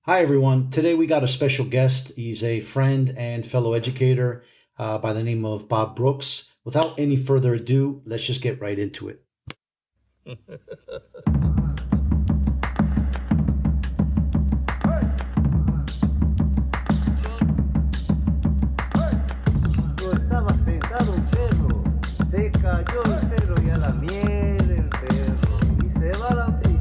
Hi, everyone. Today we got a special guest. He's a friend and fellow educator by the name of Bob Brooks. Without any further ado, let's just get right into it. Yo estaba sentado un perro, se cayó el perro y a la mierda el perro, y se va la pita.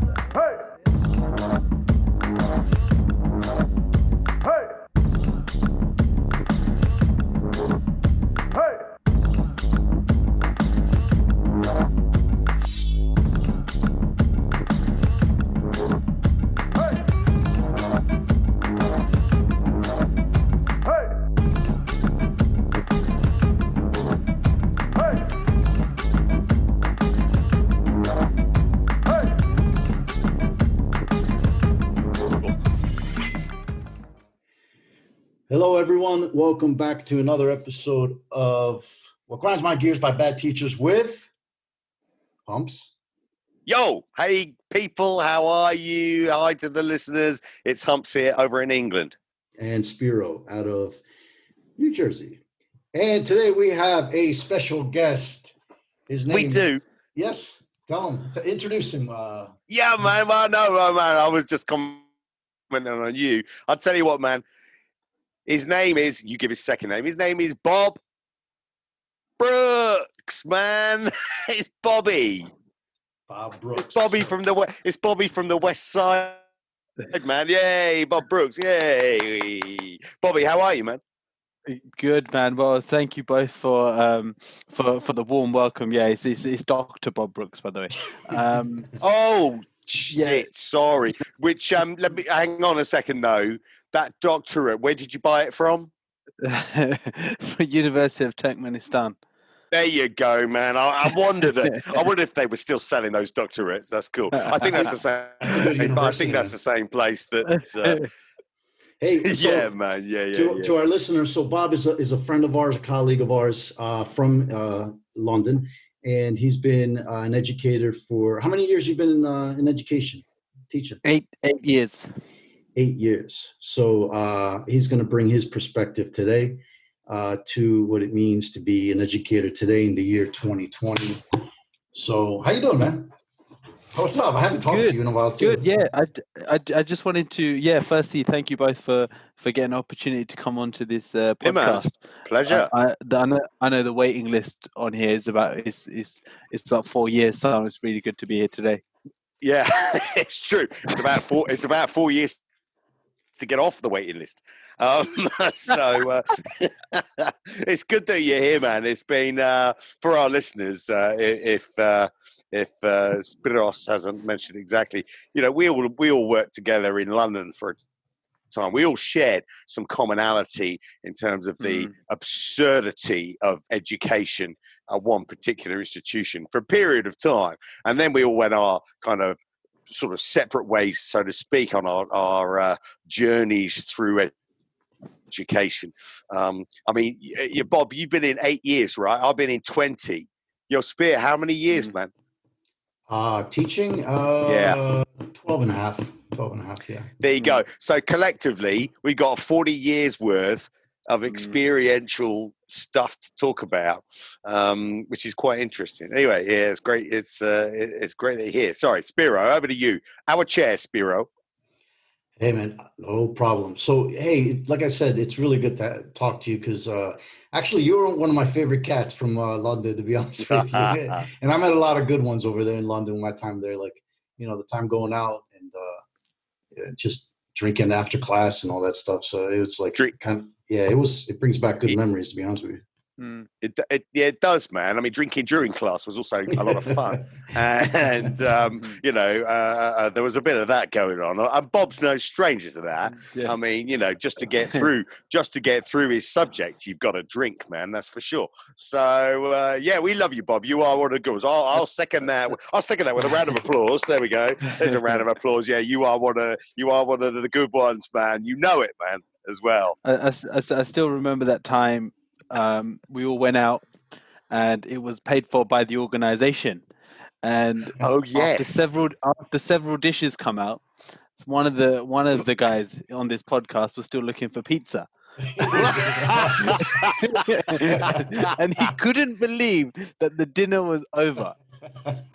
Hello, everyone. Welcome back to another episode of What Grinds My Gears by Bad Teachers with Humps. Yo, hey people, how are you? Hi to the listeners. It's Humps here over in England. And Spyro out of New Jersey. And today we have a special guest. His name. We do. Yes. Tell him. Introduce him. Yeah, man. Well, no, man. I was just commenting on you. I'll tell you what, man. His name is, you give his second name. His name is Bob Brooks, man. It's Bobby. Bob Brooks. It's Bobby from the West Side, man. Yay, Bob Brooks. Yay. Bobby, how are you, man? Good, man. Well, thank you both for the warm welcome. Yeah, it's Dr. Bob Brooks, by the way. Oh shit! Sorry. Which let me hang on a second though. That doctorate, where did you buy it from? For University of Turkmenistan. There you go, man. I wondered. I wondered if they were still selling those doctorates. That's cool. I think that's the same. I think that's the same place that. Hey, so yeah, man. Yeah. To our listeners, so Bob is a friend of ours, a colleague of ours from London, and he's been an educator for how many years? You've been in education, teaching? 8 years. 8 years. So he's going to bring his perspective today to what it means to be an educator today in the year 2020. So how you doing, man? What's up? I haven't talked to you in a while too. Good, yeah. I just wanted to, firstly, thank you both for getting an opportunity to come onto this podcast. Yeah, man, pleasure. I know the waiting list on here is about 4 years, so it's really good to be here today. Yeah, it's true. It's about 4 years to get off the waiting list. So it's good that you're here, man. It's been for our listeners. If Spiros hasn't mentioned exactly, we all worked together in London for a time. We all shared some commonality in terms of the absurdity of education at one particular institution for a period of time, and then we all went our kind of sort of separate ways, so to speak, on our journeys through education. I mean, Bob, you've been in 8 years, right? I've been in 20. Yo, Spear, how many years, man? Teaching, 12 and a half, yeah. There you go. So collectively, we got 40 years worth of experiential stuff to talk about, which is quite interesting. Anyway, yeah, it's great. It's great that you're here. Sorry, Spiro, over to you. Our chair, Spiro. Hey, man, no problem. So, hey, like I said, it's really good to talk to you because actually you're one of my favorite cats from London, to be honest with you. And I met a lot of good ones over there in London my time there, like, the time going out and just drinking after class and all that stuff. So it was like it brings back good memories, to be honest with you. It does, man. I mean, drinking during class was also a lot of fun, and there was a bit of that going on. And Bob's no stranger to that. Yeah. I mean, just to get through his subject, you've got to drink, man. That's for sure. So we love you, Bob. You are one of the good ones. I'll second that. I'll second that with a round of applause. There we go. There's a round of applause. Yeah, you are one of the good ones, man. You know it, man, as well. I still remember that time. We all went out and it was paid for by the organization, and after several dishes come out, one of the guys on this podcast was still looking for pizza. And he couldn't believe that the dinner was over.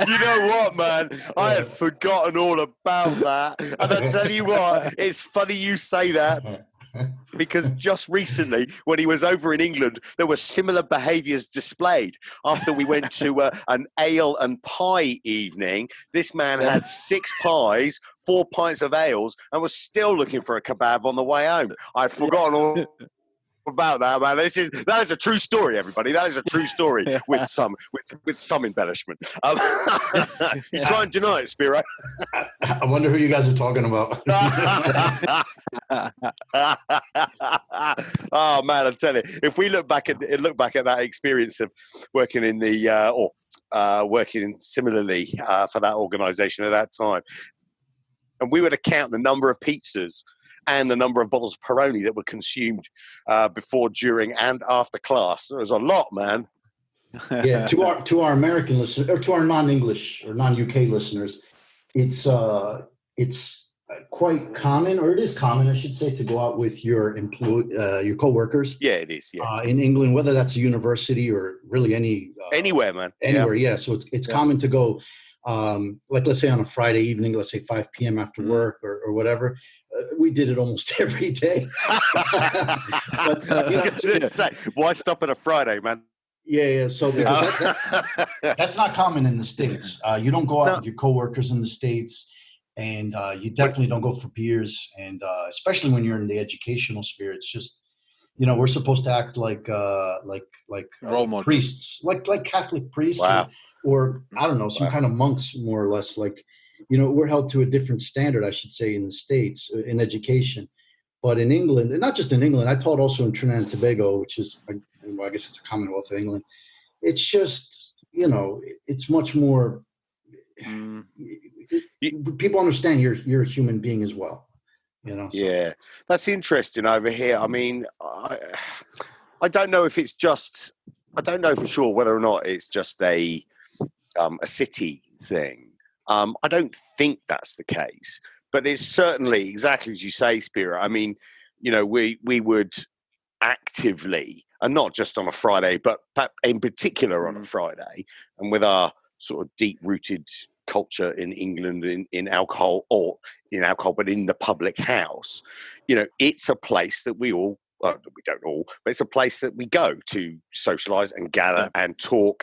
You know what, man? I had forgotten all about that. And I tell you what, it's funny you say that, because just recently, when he was over in England, there were similar behaviours displayed. After we went to an ale and pie evening, this man had 6 pies, 4 pints of ales, and was still looking for a kebab on the way home. I'd forgotten all about that, man. That is a true story, everybody. That is a true story with some embellishment. You try and deny it, Spyro. I wonder who you guys are talking about. Oh man, I'm telling you, if we look back at that experience of working in the working similarly for that organisation at that time, and we were to count the number of pizzas and the number of bottles of Peroni that were consumed before, during, and after class. There was a lot, man. Yeah, to our American listeners, or to our non-English or non-UK listeners, it's quite common, or it is common, I should say, to go out with your your coworkers. Yeah, it is. Yeah, in England, whether that's a university or really anywhere, man. Anywhere, yeah. So it's common to go, like let's say on a Friday evening, let's say 5 p.m. after work or whatever. We did it almost every day. But, why stop on a Friday, man? Yeah. So because that's not common in the States. You don't go out with your coworkers in the States, and you definitely don't go for beers. And especially when you're in the educational sphere, it's just, we're supposed to act like priests, like Catholic priests, wow. or I don't know, some kind of monks, more or less. Like, we're held to a different standard, I should say, in the States in education. But in England, and not just in England, I taught also in Trinidad and Tobago, which is, I guess it's a Commonwealth of England. It's just, it's much more. People understand you're a human being as well. So. Yeah, that's interesting over here. I mean, I don't know if it's just. I don't know for sure whether or not it's just a city thing. I don't think that's the case, but it's certainly exactly as you say, Spira. I mean, we would actively, and not just on a Friday, but in particular on a Friday, and with our sort of deep-rooted culture in England in alcohol, but in the public house, it's a place that we all. Well, we don't all, but it's a place that we go to socialise and gather and talk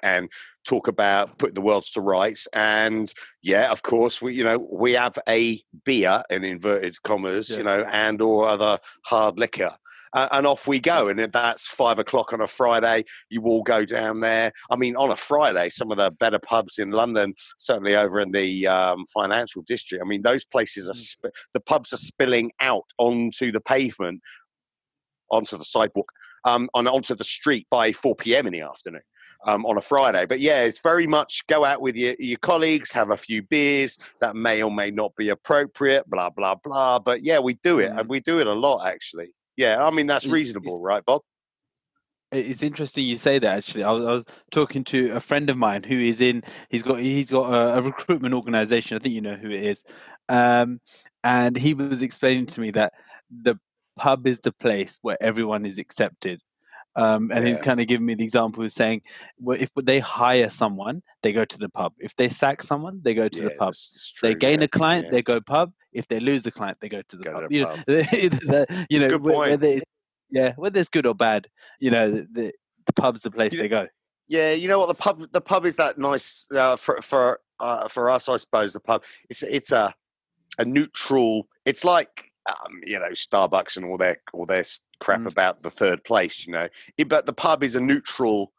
about putting the worlds to rights. And of course, we have a beer in inverted commas, and or other hard liquor. And off we go. And if that's 5 o'clock on a Friday, you all go down there. I mean, on a Friday, some of the better pubs in London, certainly over in the financial district, I mean, those places the pubs are spilling out onto the pavement, onto the sidewalk, onto the street by 4 p.m. in the afternoon on a Friday. But it's very much go out with your colleagues, have a few beers. That may or may not be appropriate, blah, blah, blah. But we do it, and we do it a lot, actually. Yeah, I mean, that's reasonable, right, Bob? It's interesting you say that. Actually, I was talking to a friend of mine who is he's got a recruitment organization. I think you know who it is, and he was explaining to me that the pub is the place where everyone is accepted. And he's kind of giving me the example of saying, well, if they hire someone, they go to the pub. If they sack someone, they go to the pub. True, they gain a client, they go pub. If they lose a client, they go to the pub. Good point. Whether it's good or bad, the pub's the place they go. Yeah, you know what, the pub is that nice for us, I suppose. The pub it's a neutral. It's like Starbucks and all their crap about the third place, but the pub is a neutral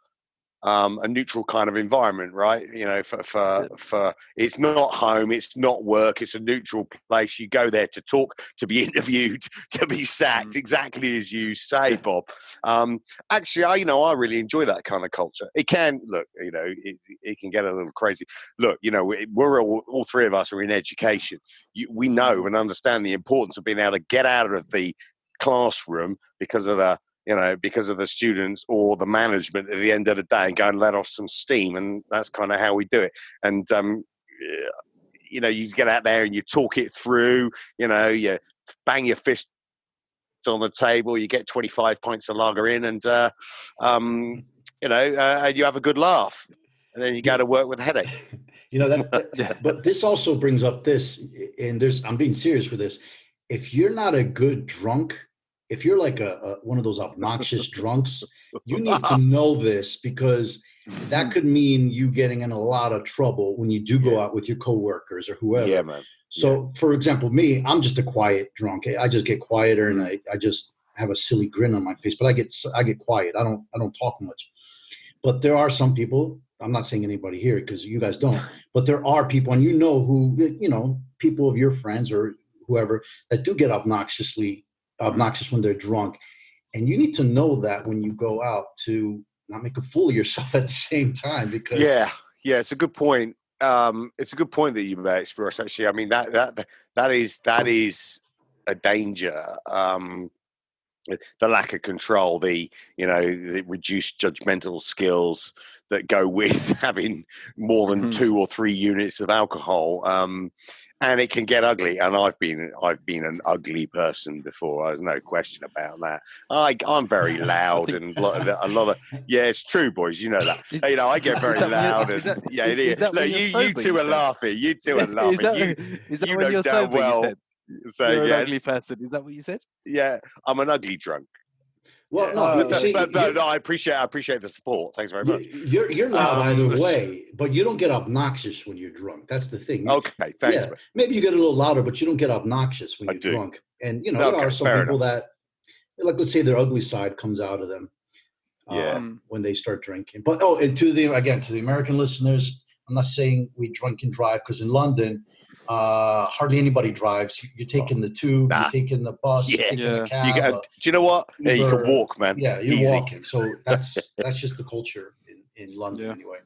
kind of environment, right? For it's not home, it's not work, it's a neutral place. You go there to talk, to be interviewed, to be sacked, exactly as you say, Bob. Actually, I really enjoy that kind of culture. It can it can get a little crazy. Look, we're all three of us are in education. We know and understand the importance of being able to get out of the classroom because of the students or the management at the end of the day and go and let off some steam. And that's kind of how we do it. And, you know, you get out there and you talk it through. You know, you bang your fist on the table, you get 25 pints of lager in, and you know, you have a good laugh, and then you go to work with a headache. You know that, but this also brings up this, and I'm being serious with this. If you're not a good drunk, if you're like one of those obnoxious drunks, you need to know this, because that could mean you getting in a lot of trouble when you do go out with your coworkers or whoever. Yeah, man. So, for example, me, I'm just a quiet drunk. I just get quieter, and I just have a silly grin on my face. But I get quiet. I don't talk much. But there are some people. I'm not saying anybody here, because you guys don't. But there are people, and people of your friends or whoever, that do get obnoxious when they're drunk, and you need to know that when you go out, to not make a fool of yourself at the same time. Because it's a good point. It's a good point that you made, Spyro. Actually, I mean that is a danger. The lack of control, the reduced judgmental skills that go with having more than 2 or 3 units of alcohol, and it can get ugly. And I've been an ugly person before. There's no question about that. I'm very loud, and a lot of it's true, boys. You know that. You know, I get very loud, and you two are laughing. You two are laughing. Is that when you're sober? Well. So you're an ugly person. Is that what you said? Yeah, I'm an ugly drunk. Well, no, I appreciate the support. Thanks very much. You're loud either way, but you don't get obnoxious when you're drunk. That's the thing. Okay, thanks. Yeah, maybe you get a little louder, but you don't get obnoxious when you're drunk. And there are some people that, like, let's say their ugly side comes out of them. When they start drinking. But and to the American listeners, I'm not saying we drink and drive, because in London, hardly anybody drives. You're taking the tube, you're taking the bus, you're taking the cab. Do you know what? Uber, you can walk, man. Yeah, you're easy. walking. So that's just the culture in London anyway.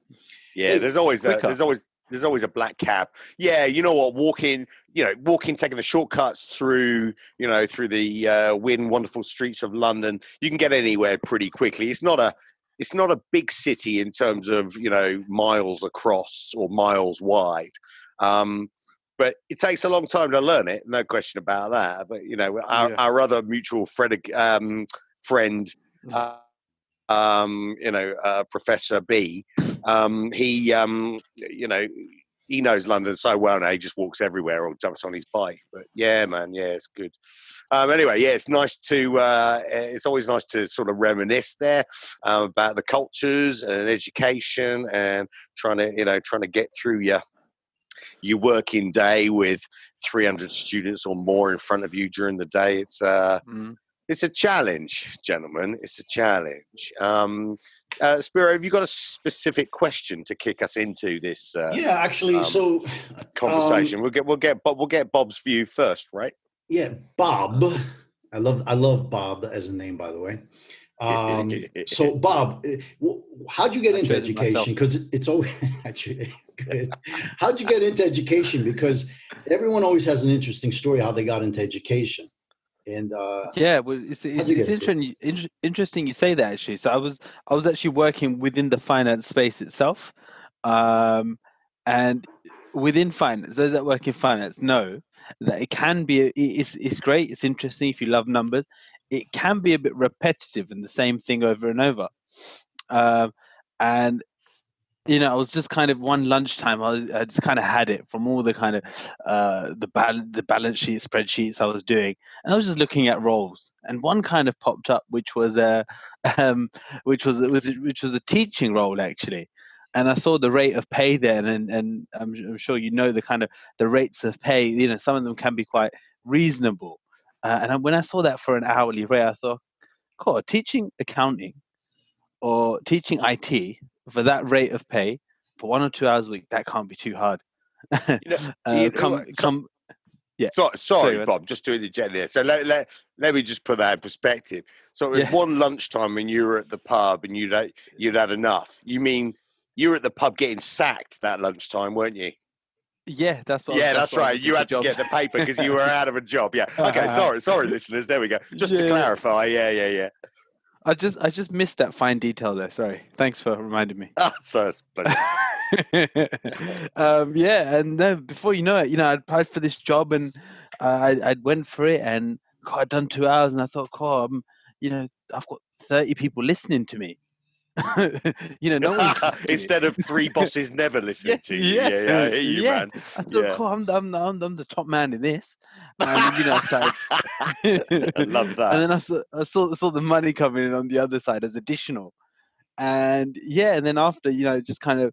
Yeah, there's always a black cab. Yeah, you know what? Walking, taking the shortcuts through the wonderful streets of London. You can get anywhere pretty quickly. It's not a big city in terms of miles across or miles wide. But it takes a long time to learn it, no question about that. But our other mutual friend, Professor B, he knows London so well now. He just walks everywhere or jumps on his bike. But yeah, man, it's good. Anyway, it's nice to. It's always nice to sort of reminisce there about the cultures and education, and trying to get through your working day with 300 students or more in front of you during the day. It's a challenge, gentlemen. It's a challenge. Spyro, have you got a specific question to kick us into this? Actually, conversation. We'll get Bob's view first, right? Yeah, Bob. I love Bob as a name, by the way. So, Bob, how'd you get into education? Because it's always how'd you get into education? Because everyone always has an interesting story how they got into education. And it's interesting you say that, actually. So I was actually working within the finance space itself, and within finance, those that work in finance know that it can be it's great, it's interesting if you love numbers. It can be a bit repetitive and the same thing over and over. And I was just kind of one lunchtime, I just kind of had it from all the kind of the balance sheet spreadsheets I was doing, and I was just looking at roles, and one kind of popped up, which was a teaching role, actually. And I saw the rate of pay there, and I'm sure the kind of the rates of pay. Some of them can be quite reasonable. And when I saw that for an hourly rate, I thought, cool, teaching accounting or teaching IT for that rate of pay for 1 or 2 hours a week, that can't be too hard. Sorry, Bob, just to interject there. So let me just put that in perspective. So it was one lunchtime when you were at the pub and you'd had enough. You mean you were at the pub getting sacked that lunchtime, weren't you? Yeah, that's what. Yeah, that's right. You had to get the paper because you were out of a job. Yeah. Okay. Sorry, listeners. There we go. Just to clarify. Yeah. I just missed that fine detail there. Sorry. Thanks for reminding me. So it's a pleasure. Yeah, and then before you know it, I applied for this job, and I went for it, and God, I'd done 2 hours, and I thought, God, I've got 30 people listening to me. No one's listening to me. Instead of three bosses never Yeah, listening to you. yeah, Yeah, I hear you, yeah. man. I thought, Yeah. cool, I'm the top man in this, and then I started, I love and that. then I saw the money coming in on the other side as additional, and yeah, and then after just kind of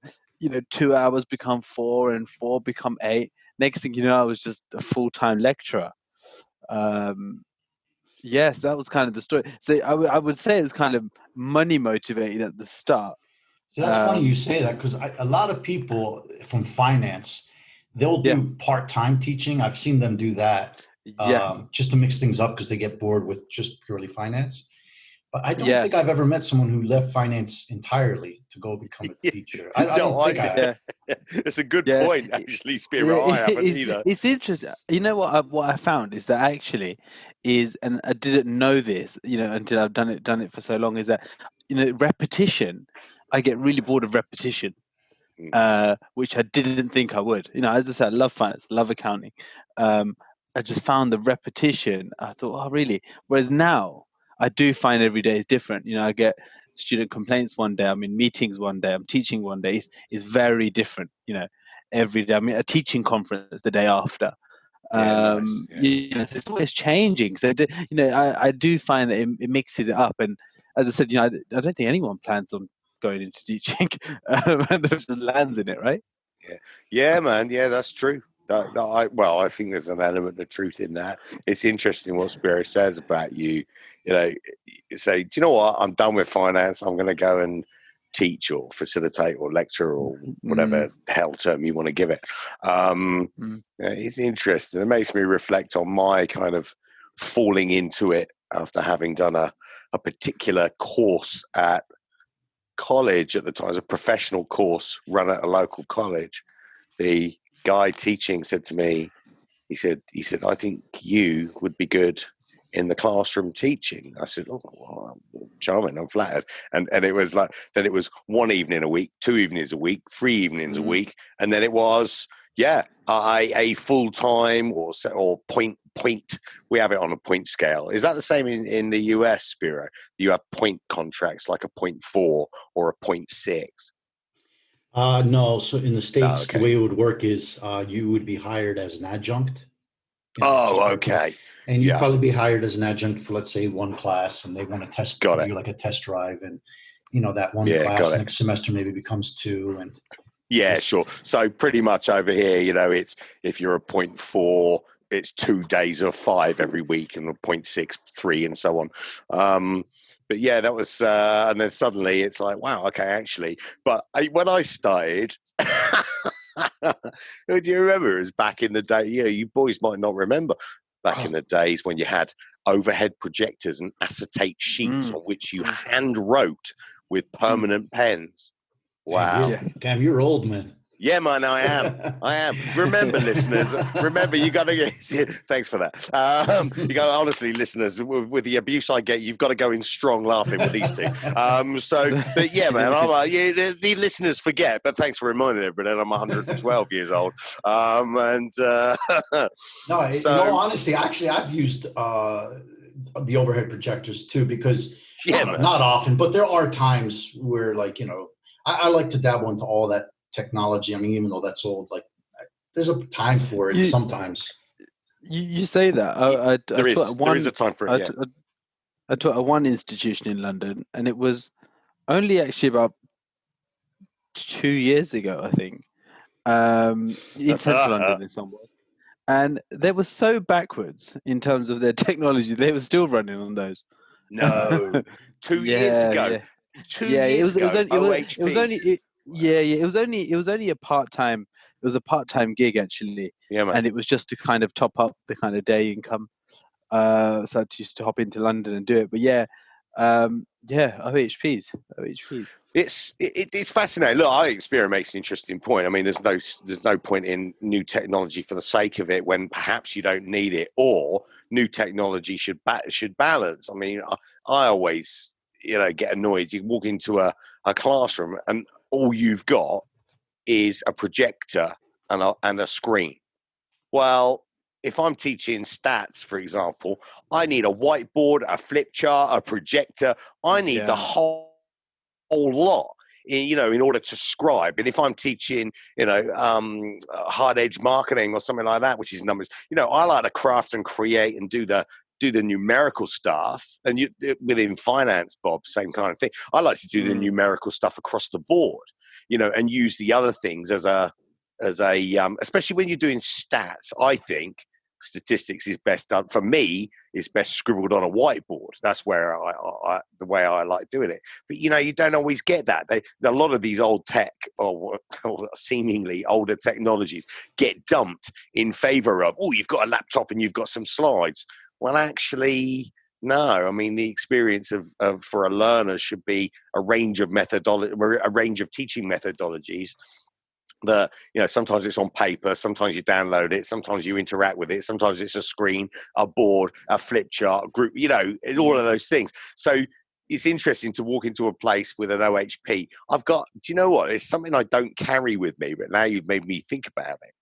2 hours become 4, and 4 become 8. Next thing you know, I was just a full-time lecturer. Um, yes, that was kind of the story. So I would say it was kind of money motivated at the start. So that's funny you Um, say that because a lot of people from finance, they'll yeah, do part-time teaching. I've seen them do that yeah, just to mix things up because they get bored with just purely finance. But I don't yeah, think I've ever met someone who left finance entirely to go become a Yeah. teacher. I No, don't think I have. yeah. it's a good Yeah, point, actually, Spiro. I haven't either. it's interesting. You know what I found is that actually is, and I didn't know this, until I've done it for so long, is that repetition. I get really bored of repetition, Mm. which I didn't think I would. As I said, I love finance, love accounting. Um, I just found the repetition. I thought, oh, really? Whereas now, I do find every day is different. I get student complaints one day. I'm in meetings one day. I'm teaching one day. It's very different. Every day. I'm at a teaching conference the day after. Yeah, nice. Yeah. So it's always changing. So, I do find that it mixes it up. And as I said, I don't think anyone plans on going into teaching, and just lands in it, right? Yeah, yeah, man. Yeah, that's true. I think there's an element of truth in that. It's interesting what Spiro says about you. You say, do you know what? I'm done with finance. I'm going to go and teach or facilitate or lecture or Mm, whatever hell term you want to give it. mm, It's interesting. It makes me reflect on my kind of falling into it after having done a particular course at college at the time. It was a professional course run at a local college. The guy teaching said to me, he said, I think you would be good in the classroom teaching. I said, oh, well, charming, I'm flattered. And it was like, then it was 1 evening a week, 2 evenings a week, 3 evenings a mm. week. And then it was, yeah, a full time or point. We have it on a point scale. Is that the same in the US, Spiro? You have point contracts like a 0.4 or a 0.6. No, so in the Oh, States, the okay. way it would work is you would be hired as an adjunct. Oh, Historically. okay. And you'd Yeah, probably be hired as an adjunct for, let's say, one class, and they want to got give it. you like a test drive, and that one Yeah, got class it. next semester maybe becomes two, and Yeah, just sure. So pretty much over here, it's if you're a 0.4, it's 2 days of 5 every week, and a 0.6, 3, and so on. But yeah, that was, and then suddenly it's like, wow, okay, actually. But when I started, do you remember? It was back in the day. Yeah, you boys might not remember. Back in Oh, the days when you had overhead projectors and acetate sheets mm, on which you mm, hand wrote with mm. permanent pens. damn, Wow. Yeah. you're old, man. Yeah, man, I am. I am. Remember, listeners. Remember, you got to get. Thanks for that. You got honestly, listeners, with the abuse I get, you've got to go in strong laughing with these two. But yeah, man, I'm like, yeah, the listeners forget, but thanks for reminding everybody. I'm 112 years old, No, in all so honesty, actually, I've used the overhead projectors too, because yeah, man. not often, but there are times where, like, I like to dabble into all that technology. I mean, even though that's old, like, there's a time for it You, sometimes. you say that. I There taught at is one a time for it. I, Yeah. t- I taught at one institution in London, and it was only actually about 2 years ago, I think, in central London, in some ways. And they were so backwards in terms of their technology. They were still running on those. No, 2 years Yeah, ago. yeah, Two yeah. It years was it was ago, only OHPs. yeah, yeah. It was only a part-time. It was a part-time gig actually, Yeah, man. and it was just to kind of top up the kind of day income. So I used to hop into London and do it. But yeah, yeah, OHPs. It's fascinating. Look, I think Spiro makes an interesting point. I mean, there's no point in new technology for the sake of it when perhaps you don't need it, or new technology should balance. I mean, I always get annoyed. You walk into a classroom and all you've got is a projector and a screen. Well, if I'm teaching stats, for example, I need a whiteboard, a flip chart, a projector. I need the whole lot, in order to scribe. And if I'm teaching, hard edge marketing or something like that, which is numbers, I like to craft and create and do the numerical stuff. And within finance, Bob, same kind of thing. I like to do the numerical stuff across the board, and use the other things as a especially when you're doing stats. I think statistics is best done, for me, is best scribbled on a whiteboard. That's where the way I like doing it. But you don't always get that. A lot of these old tech or seemingly older technologies get dumped in favor of, you've got a laptop and you've got some slides. Well, actually, no. I mean, the experience of for a learner should be a range of teaching methodologies. That sometimes it's on paper, sometimes you download it, sometimes you interact with it, sometimes it's a screen, a board, a flip chart, a group, all of those things. So it's interesting to walk into a place with an OHP. I've got, do you know what? It's something I don't carry with me, but now you've made me think about it.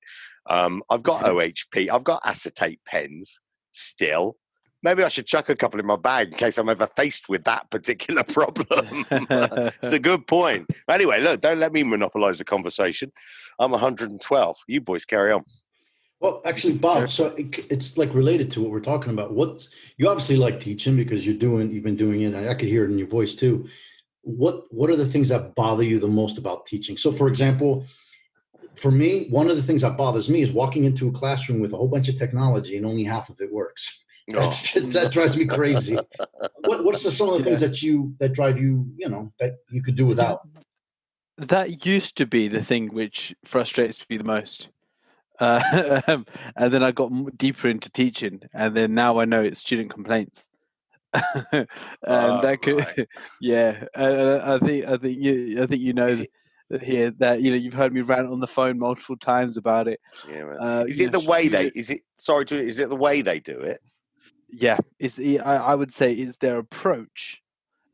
I've got OHP, I've got acetate pens still. Maybe I should chuck a couple in my bag in case I'm ever faced with that particular problem. It's a good point. Anyway, look, don't let me monopolize the conversation. I'm 112. You boys carry on. Well, actually, Bob, so it's like related to what we're talking about. You obviously like teaching because you've been doing it, and I could hear it in your voice too. What are the things that bother you the most about teaching? So, for example, for me, one of the things that bothers me is walking into a classroom with a whole bunch of technology and only half of it works. That drives me crazy. What's some of the things that drive you, that you could do without? That used to be the thing which frustrates me the most. And then I got deeper into teaching, and then now I know it's student complaints. And that could, right. I think here that you've heard me rant on the phone multiple times about it. Yeah, man. Is it the way they do it? Yeah, I would say it's their approach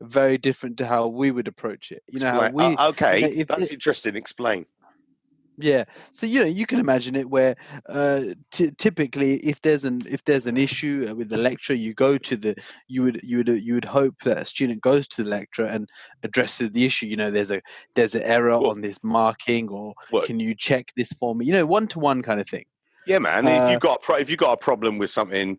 very different to how we would approach it. How we that's interesting. Explain. Yeah, so you can imagine it where typically if there's an issue with the lecturer, you would hope that a student goes to the lecturer and addresses the issue. There's an error on this marking, or can you check this for me? One-to-one kind of thing. Yeah, man. If you've got a problem with something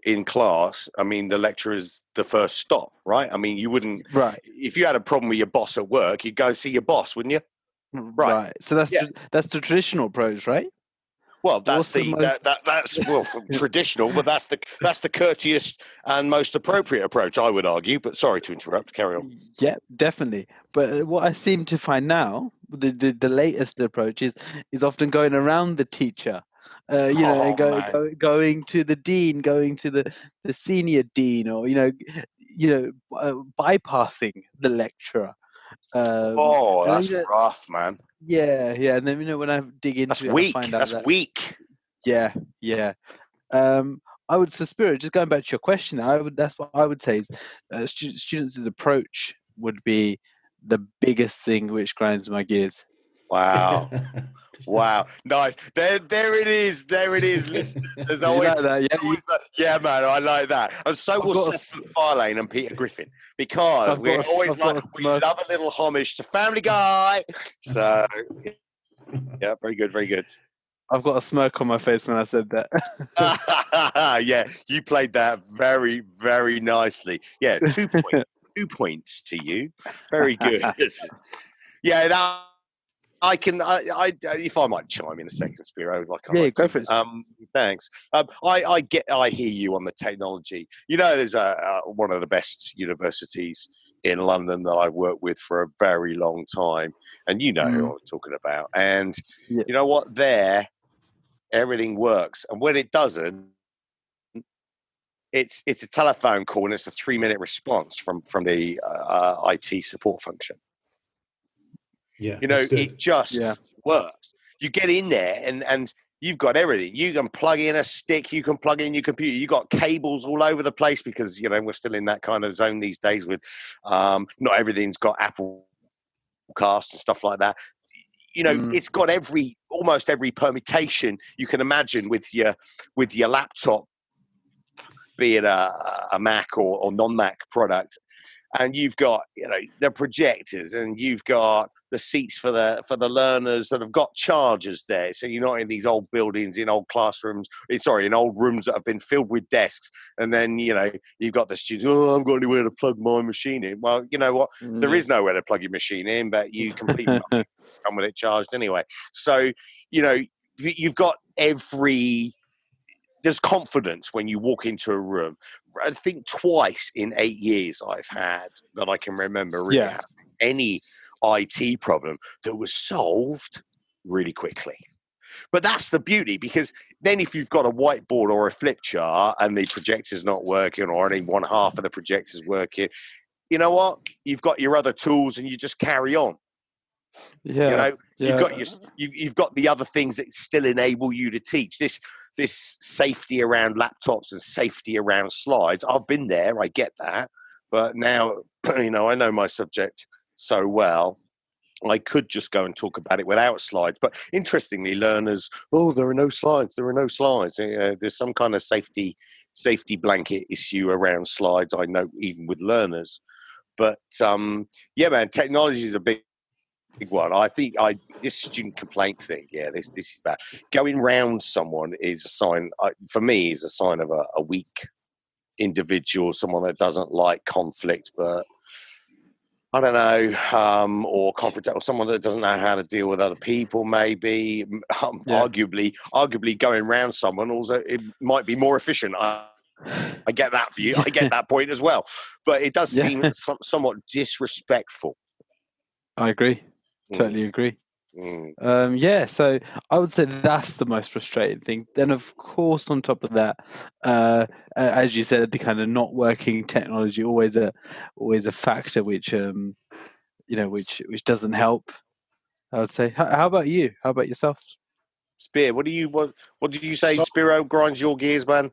in class, I mean, the lecturer is the first stop, right? I mean, you wouldn't. Right. If you had a problem with your boss at work, you'd go see your boss, wouldn't you? Right. So that's the traditional approach, right? Well, that's traditional, but that's the courteous and most appropriate approach, I would argue. But sorry to interrupt. Carry on. Yeah, definitely. But what I seem to find now, the latest approach is often going around the teacher. Going to the dean, going to the senior dean, or bypassing the lecturer. That's rough, man. Yeah, and then when I dig into it, I find out that's weak. Yeah. I would say, Spirit, just going back to your question, that's what I would say is students' approach would be the biggest thing which grinds my gears. Wow. Wow. Nice. There it is. Listen, there's always, yeah, man, I like that. And so will Seth MacFarlane and Peter Griffin, because we love a little homage to Family Guy. So, yeah, very good, very good. I've got a smirk on my face when I said that. Yeah, you played that very, very nicely. Yeah, 2 points. 2 points to you. Very good. Yeah, that. I can, if I might chime in a second, Spyro. Go for it. Thanks. I hear you on the technology. There's one of the best universities in London that I've worked with for a very long time, and who I'm talking about. And you know what? There, everything works, and when it doesn't, it's a telephone call, and it's a 3-minute response from the IT support function. Yeah, it just works. You get in there and you've got everything. You can plug in a stick, you can plug in your computer. You got cables all over the place because, we're still in that kind of zone these days with not everything's got Apple Cast and stuff like that. it's got almost every permutation you can imagine with your laptop, be it a Mac or non-Mac product. And you've got, the projectors, and you've got the seats for the learners that have got chargers there. So you're not in these old buildings, in old classrooms, in old rooms that have been filled with desks. And then, you've got the students, I haven't got anywhere to plug my machine in. Well, you know what? There is nowhere to plug your machine in, but you completely come with it charged anyway. So, you've got there's confidence when you walk into a room. I think twice in 8 years I've had, that I can remember, really having any IT problem that was solved really quickly. But that's the beauty, because then if you've got a whiteboard or a flip chart and the projector's not working, or only one half of the projector's working, you know what? You've got your other tools and you just carry on. You've got the other things that still enable you to teach. This safety around laptops and safety around slides, I've been there, I get that. But now, I know my subject so well, I could just go and talk about it without slides. But interestingly, learners, there are no slides. There's some kind of safety blanket issue around slides, I know, even with learners. But, man, technology is a big one. I think this student complaint thing, this is bad. Going round someone is a sign, for me, is a sign of a weak individual, someone that doesn't like conflict, but I don't know, or conflict, or someone that doesn't know how to deal with other people, maybe. Arguably going round someone, also, it might be more efficient. I get that view. I get that point as well. But it does seem somewhat disrespectful. I agree. Totally agree. So I would say that's the most frustrating thing. Then, of course, on top of that, as you said, the kind of not working technology always a factor which which doesn't help, I would say. How about you? How about yourself? Spear, what did you say? Spiro grinds your gears, man?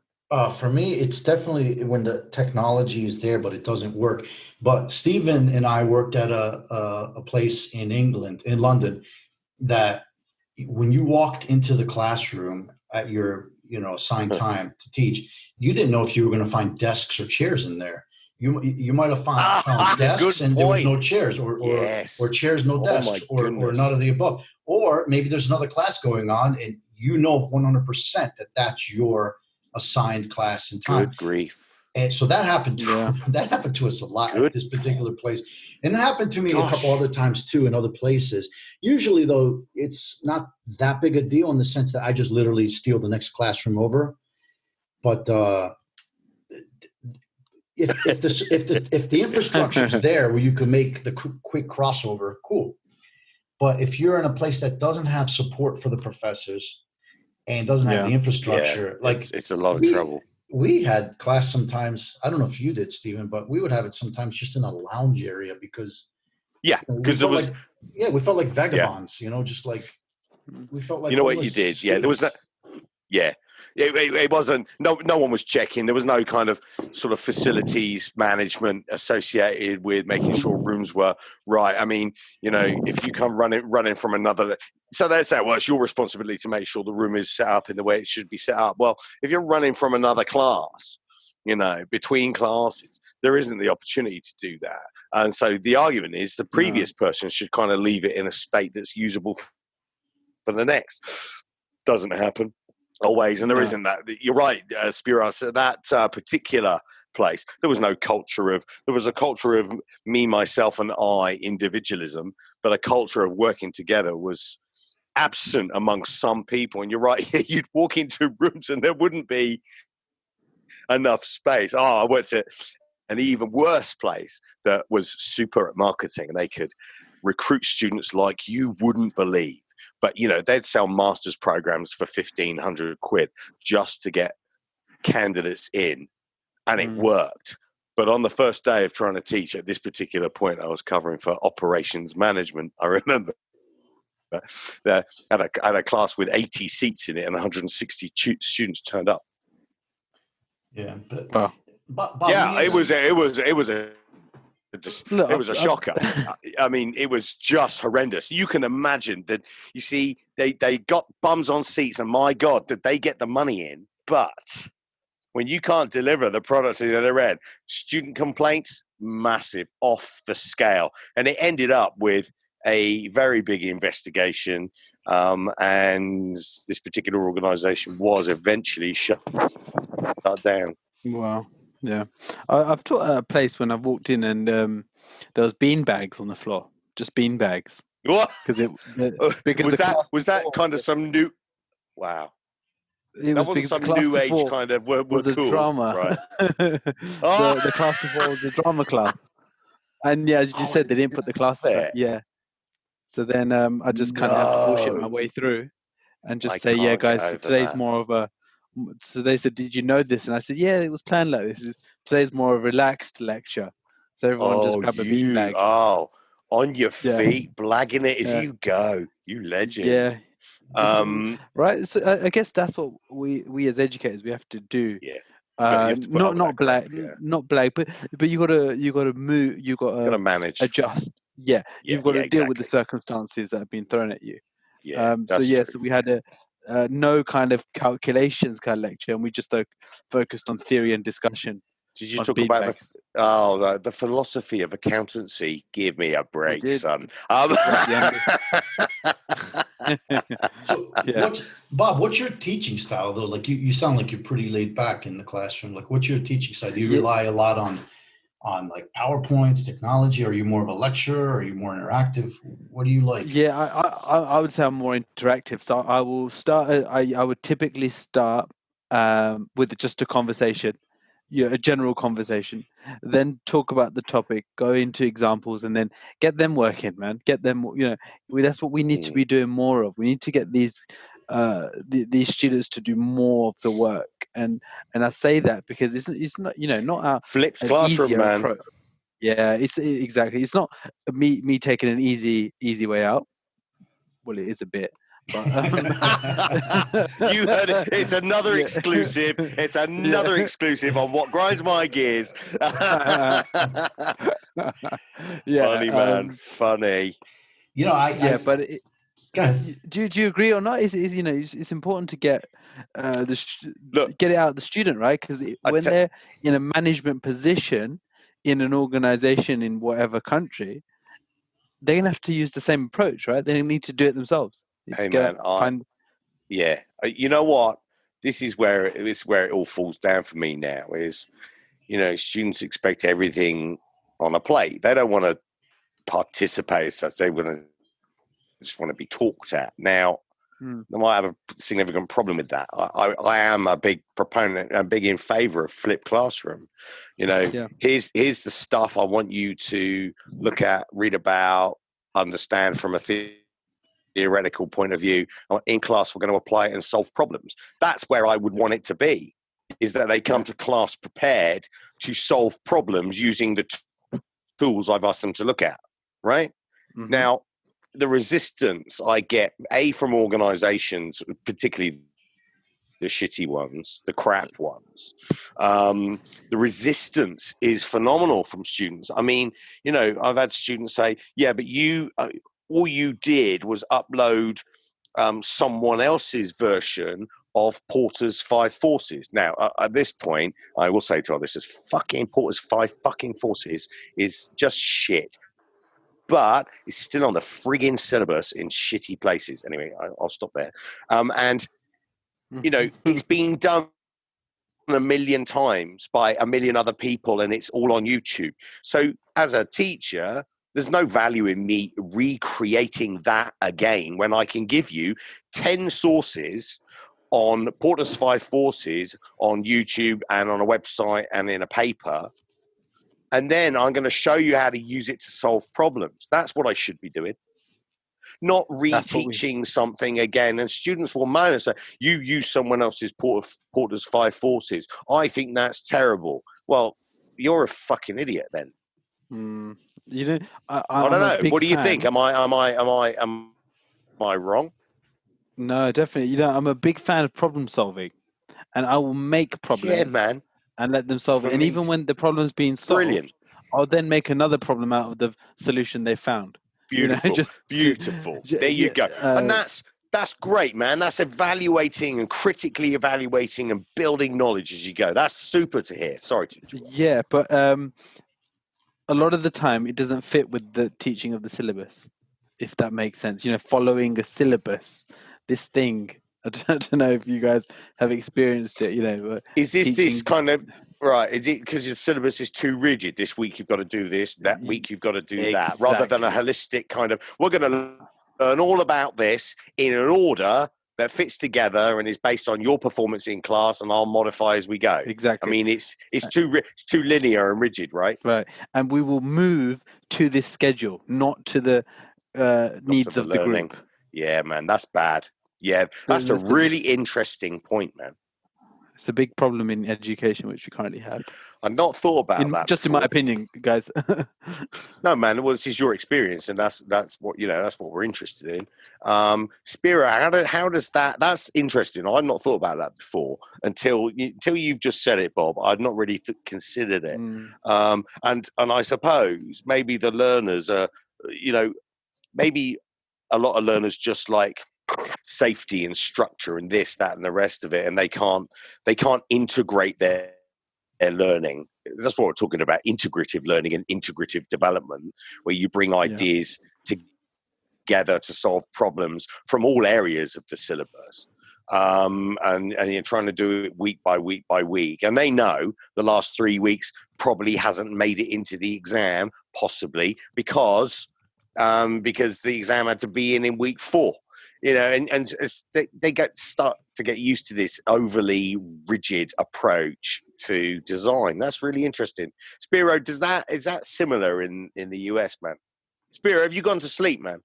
For me, it's definitely when the technology is there, but it doesn't work. But Stephen and I worked at a place in England, in London, that when you walked into the classroom at your assigned time to teach, you didn't know if you were going to find desks or chairs in there. You might have found desks and there was no chairs, or chairs, no desks, or none of the above. Or maybe there's another class going on, and 100% that that's your assigned class and time. Good grief. And so that happened to us a lot at this particular place. And it happened to me a couple other times too in other places. Usually though, it's not that big a deal in the sense that I just literally steal the next classroom over. But if the infrastructure is there where you can make the quick crossover, cool. But if you're in a place that doesn't have support for the professors and doesn't have the infrastructure, it's a lot of trouble. We had class sometimes, I don't know if you did, Stephen, but we would have it sometimes just in a lounge area because we felt like vagabonds, just like we felt like what you did. Students. There was that. It wasn't, no one was checking. There was no kind of sort of facilities management associated with making sure rooms were right. I mean, if you come running from another, so they say, well, it's your responsibility to make sure the room is set up in the way it should be set up. Well, if you're running from another class, between classes, there isn't the opportunity to do that. And so the argument is the previous person should kind of leave it in a state that's usable for the next. Doesn't happen. Always, and there isn't that. You're right, Spiro. So that particular place, there was no culture of. There was a culture of me, myself, and I individualism, but a culture of working together was absent amongst some people. And you're right. You'd walk into rooms and there wouldn't be enough space. I went to an even worse place that was super at marketing, and they could recruit students like you wouldn't believe. But, they'd sell master's programs for 1,500 quid just to get candidates in. And it worked. But on the first day of trying to teach at this particular point, I was covering for operations management. I remember had a class with 80 seats in it and 160 students turned up. Yeah. It was a Look, it was a shocker. I mean, it was just horrendous. You can imagine that. You see, they got bums on seats, and my God, did they get the money in? But when you can't deliver the product to the other end, student complaints, massive, off the scale, and it ended up with a very big investigation. And this particular organisation was eventually shut down. Wow. Yeah. I've taught at a place when I've walked in and there was bean bags on the floor, just bean bags. What? Because Was that kind of some new? Wow. It was wasn't because some the class new age before kind of were was a cool, drama. right? The class before was a drama class. And yeah, as you just said, they didn't put the classes back. Yeah. So then I just kind of have to bullshit my way through and just say, yeah, guys, today's more of a. So they said, did you know this? And I said, yeah, it was planned like this. Today's more of a relaxed lecture. So everyone just grab a bean bag. Oh, on your feet, blagging it as you go. You legend. Yeah. Right. So I guess that's what we as educators we have to do. Yeah. Not blag, but you gotta move. You gotta manage, adjust. Yeah. You've got to deal with the circumstances that have been thrown at you. Yeah. So we had no kind of calculations kind of lecture, and we just focused on theory and discussion. Did you talk about the philosophy of accountancy? Give me a break, son. So, Bob, what's your teaching style though? Like you sound like you're pretty laid back in the classroom. Like, what's your teaching style? Do you rely a lot on like PowerPoints, technology? Are you more of a lecturer? Are you more interactive? What do you like? Yeah, I would say I'm more interactive. So I will start. I would typically start with just a conversation, a general conversation, then talk about the topic, go into examples, and then get them working, man. Get them, that's what we need to be doing more of. We need to get these students to do more of the work, and I say that because it's not not flipped classroom, man. Approach. Yeah, it's exactly. It's not me taking an easy way out. Well, it is a bit. But, you heard it. It's another exclusive. It's another exclusive on what grinds my gears. Funny, man. Funny. But do you agree or not? It's important to get get it out of the student, right? Because when they're in a management position in an organization in whatever country, they're gonna have to use the same approach, right? They need to do it themselves. Hey man, you know what? This is where it all falls down for me now. Is students expect everything on a plate. They don't want to participate as such. They just want to be talked at. Now, they might have a significant problem with that. I am a big proponent. I'm big in favor of flipped classroom. Here's the stuff I want you to look at, read about, understand from a theoretical point of view. In class, we're going to apply it and solve problems. That's where I would want it to be, is that they come to class prepared to solve problems using the tools I've asked them to look at, right? Mm-hmm. Now, the resistance I get, from organizations, particularly the shitty ones, the crap ones, the resistance is phenomenal from students. I mean, I've had students say, yeah, but all you did was upload someone else's version of Porter's 5 Forces. Now, at this point, I will say to others, fucking Porter's 5 fucking Forces is just shit. But it's still on the frigging syllabus in shitty places. Anyway, I'll stop there. It's been done a million times by a million other people, and it's all on YouTube. So as a teacher, there's no value in me recreating that again when I can give you 10 sources on Porter's 5 Forces on YouTube and on a website and in a paper. And then I'm going to show you how to use it to solve problems. That's what I should be doing. Not reteaching something again. And students will moan and say, you use someone else's Porter's 5 Forces. I think that's terrible. Well, you're a fucking idiot then. I don't know. What do you think? Am I wrong? No, definitely. I'm a big fan of problem solving, and I will make problems. Yeah, man. And let them solve it. And even when the problem's being solved, I'll then make another problem out of the solution they found. Beautiful, beautiful. There you go. And that's great, man. That's evaluating and critically evaluating and building knowledge as you go. That's super to hear. Sorry to interrupt. Yeah, but a lot of the time it doesn't fit with the teaching of the syllabus, if that makes sense. Following a syllabus, this thing, I don't know if you guys have experienced it, Is this kind of, right, is it because your syllabus is too rigid? This week you've got to do this, that week you've got to do that, rather than a holistic kind of, we're going to learn all about this in an order that fits together and is based on your performance in class, and I'll modify as we go. Exactly. I mean, it's too linear and rigid, right? Right. And we will move to this schedule, not to the needs of the group. Yeah, man, that's bad. Yeah, that's a really interesting point, man. It's a big problem in education, which we currently have. I've not thought about that. Just before. In my opinion, guys. No, man. Well, this is your experience, and that's what that's what we're interested in. Spyro, how does that? That's interesting. I've not thought about that before until you've just said it, Bob. I'd not really considered it. And I suppose maybe the learners are, maybe a lot of learners just like safety and structure and this, that, and the rest of it, and they can't integrate their learning. That's what we're talking about: integrative learning and integrative development, where you bring ideas together to solve problems from all areas of the syllabus. And you're trying to do it week by week by week, and they know the last 3 weeks probably hasn't made it into the exam, possibly because the exam had to be in week 4. And they start to get used to this overly rigid approach to design. That's really interesting. Spyro, is that similar in the US, man? Spyro, have you gone to sleep, man?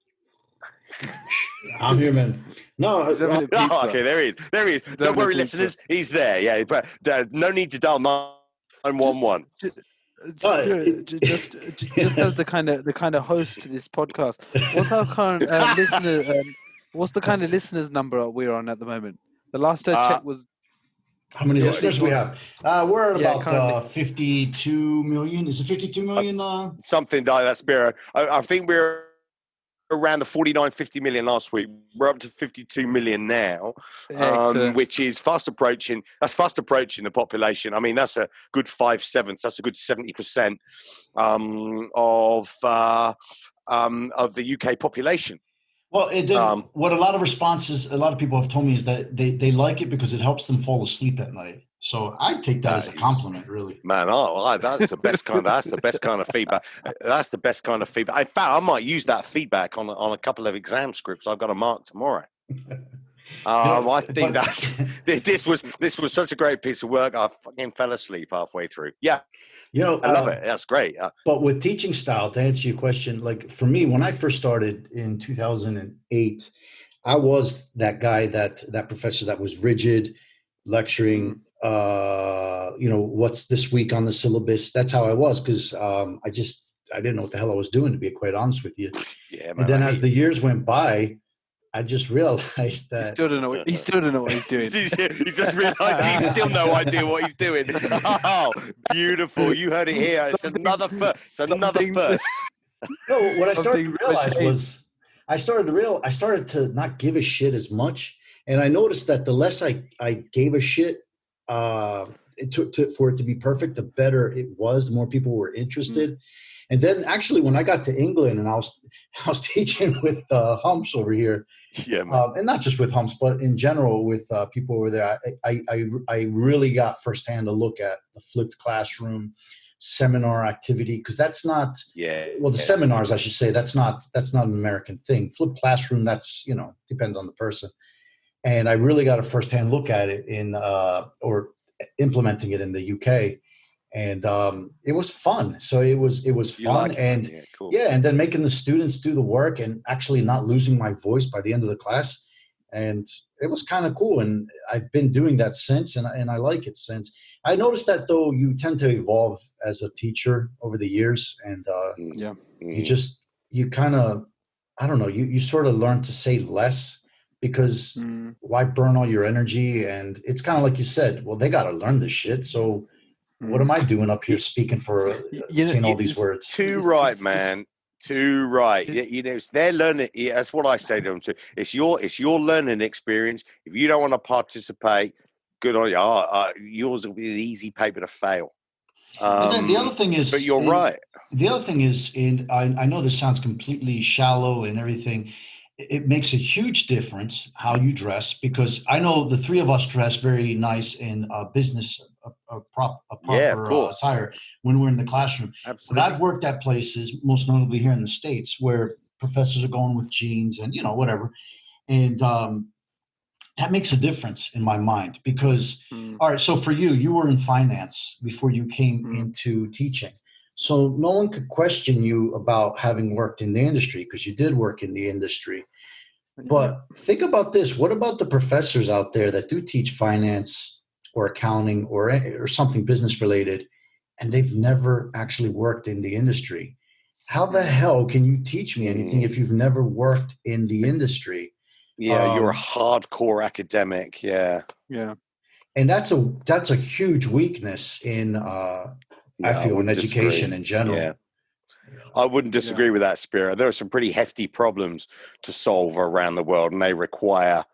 I'm here, man. No. Okay, there he is. Don't worry, listeners. He's there. Yeah, but no need to dial 911. Just as the kind of host to this podcast, what's our current listener? What's the kind of listeners number we're on at the moment? The last I checked was how many listeners we have. We're at about 52 million. Is it 52 million? Something like that, Spyro. I think we're around the 49-50 million last week. We're up to 52 million now, which is fast approaching. That's fast approaching the population. I mean, that's a good 5/7. That's a good 70% of the UK population. Well, what a lot of people have told me is that they like it because it helps them fall asleep at night. So I take that as a compliment, really. Man, that's the best kind. That's the best kind of feedback. That's the best kind of feedback. In fact, I might use that feedback on a couple of exam scripts I've got to mark tomorrow. I think this was such a great piece of work. I fucking fell asleep halfway through. Yeah. I love it. That's great. But with teaching style, to answer your question, like for me, when I first started in 2008, I was that guy, that professor that was rigid, lecturing, what's this week on the syllabus. That's how I was, because I didn't know what the hell I was doing, to be quite honest with you. Yeah, man, and then as the years went by, I just realized that he still don't know what he's doing. He just realized he's still no idea what he's doing. Oh, beautiful! You heard it here. It's another first. It's another first. No, what I started to realize was I started to not give a shit as much, and I noticed that the less I gave a shit, it took for it to be perfect, the better it was. The more people were interested. And then actually, when I got to England and I was teaching with Humps over here, and not just with Humps, but in general with people over there, I really got firsthand a look at the flipped classroom seminar activity, because that's not seminars, I should say, that's not an American thing. Flipped classroom, that's depends on the person, and I really got a firsthand look at it in or implementing it in the UK. And it was fun. So it was fun, and cool. and then making the students do the work and actually not losing my voice by the end of the class, and it was kind of cool. And I've been doing that since, and I like it since. I noticed that though you tend to evolve as a teacher over the years, and you kind of, I don't know, you sort of learn to say less, because why burn all your energy? And it's kind of like you said, well, they got to learn this shit, so What am I doing up here speaking for saying all these it's words? too right, man. Too right. It's their learning. That's what I say to them too. It's your learning experience. If you don't want to participate, good on you. Yours will be an easy paper to fail. And then the other thing is, but you're right. The other thing is, I know this sounds completely shallow and everything. It makes a huge difference how you dress, because I know the three of us dress very nice in business, proper attire when we're in the classroom. Absolutely. But I've worked at places, most notably here in the States, where professors are going with jeans and whatever, and that makes a difference in my mind, because all right, so for you were in finance before you came into teaching, so no one could question you about having worked in the industry, because you did work in the industry. But think about this: what about the professors out there that do teach finance or accounting or something business related, and they've never actually worked in the industry? How the hell can you teach me anything if you've never worked in the industry? Yeah, you're a hardcore academic. Yeah. And that's a huge weakness in I feel in education in general. Yeah. I wouldn't disagree with that, Spyro. There are some pretty hefty problems to solve around the world, and they require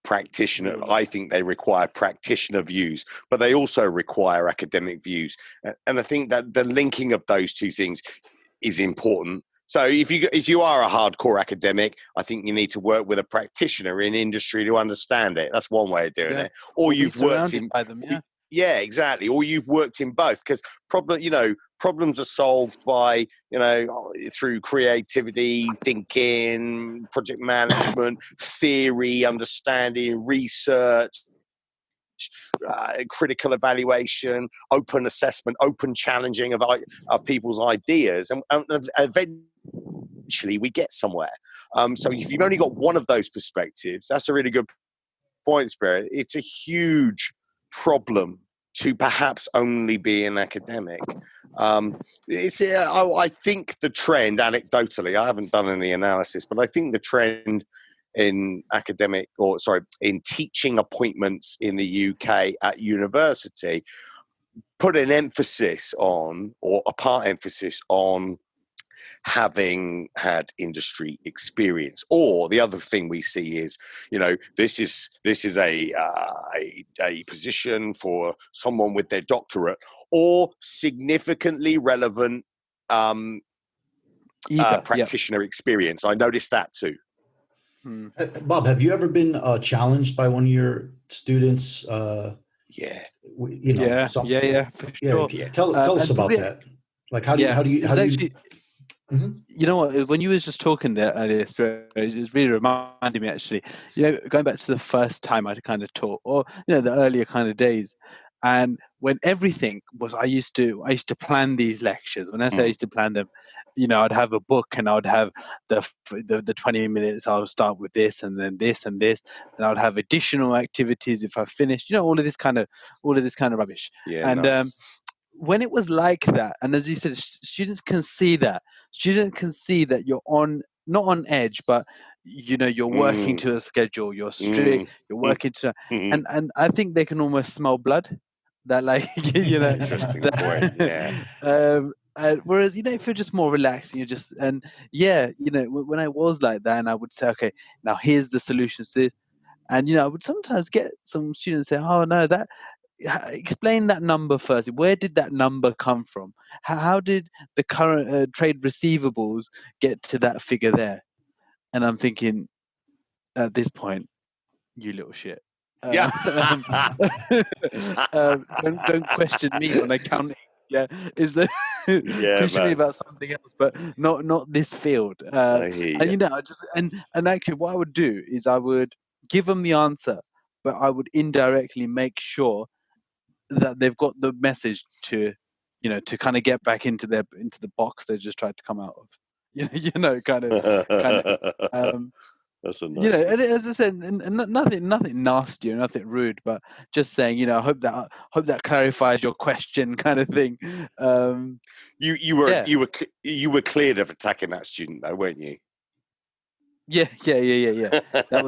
practitioner. I think they require practitioner views, but they also require academic views. And I think that the linking of those two things is important. So if you are a hardcore academic, I think you need to work with a practitioner in industry to understand it. That's one way of doing it. Or you've worked in by them, yeah, exactly. Or you've worked in both, because problems are solved by through creativity, thinking, project management, theory, understanding, research, critical evaluation, open assessment, open challenging of people's ideas, and eventually we get somewhere. So if you've only got one of those perspectives, that's a really good point, Spirit. It's a huge problem to perhaps only be an academic. I think the trend, anecdotally, I haven't done any analysis, but I think the trend in in teaching appointments in the UK at university put an emphasis on, or a part emphasis on, having had industry experience. Or the other thing we see is, this is a position for someone with their doctorate or significantly relevant practitioner experience. I noticed that too. Bob, have you ever been challenged by one of your students? For sure. Tell us about that. Like, how do you? You know what? When you was just talking there earlier, it was really reminding me, actually. Going back to the first time I kind of taught, or the earlier kind of days, and when everything was, I used to plan these lectures. When I say I used to plan them, I'd have a book, and I'd have the 20 minutes. I'll start with this, and then this, and this, and I'd have additional activities if I finished. All of this kind of rubbish. Yeah, and nice. When it was like that, and as you said, students can see that. Students can see that you're not on edge, but you're working to a schedule. You're strict. You're working to, and I think they can almost smell blood. That Interesting point. Yeah. Whereas if you're just more relaxed, and you're just when I was like that, and I would say, okay, now here's the solutions to this, and I would sometimes get some students say, oh no, that. Explain that number first. Where did that number come from? How did the current trade receivables get to that figure there? And I'm thinking, at this point, you little shit. Don't question me on accounting. Question me about something else, but not this field. I hear you. And actually, what I would do is I would give them the answer, but I would indirectly make sure that they've got the message to kind of get back into the box they just tried to come out of. That's a nice and as I said, and nothing nasty or nothing rude, but just saying, I hope that clarifies your question, kind of thing. You were cleared of attacking that student, though, weren't you? Yeah. That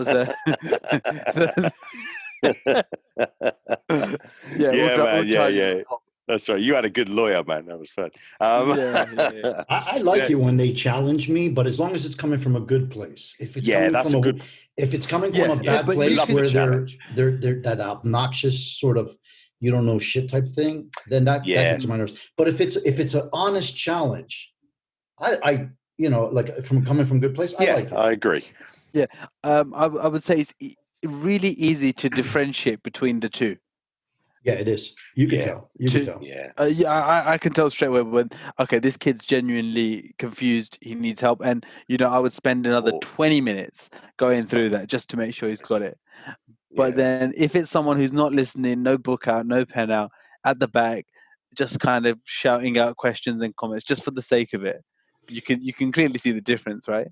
was That's right. You had a good lawyer, man. That was fun. Yeah. I like it when they challenge me, but as long as it's coming from a good place. If it's coming that's from a good. if it's coming from Yeah, a bad but you place can- where challenge. they're that obnoxious sort of you don't know shit type thing, then that gets on my nerves. But if it's an honest challenge, I like from coming from a good place, I like it. I agree. Yeah, I would say it's really easy to differentiate between the two. Yeah, it is. You can tell. You can tell. Yeah. I can tell straight away when, okay, this kid's genuinely confused. He needs help. And, I would spend another 20 minutes going through that just to make sure he's got it. But then if it's someone who's not listening, no book out, no pen out, at the back, just kind of shouting out questions and comments just for the sake of it, you can clearly see the difference, right?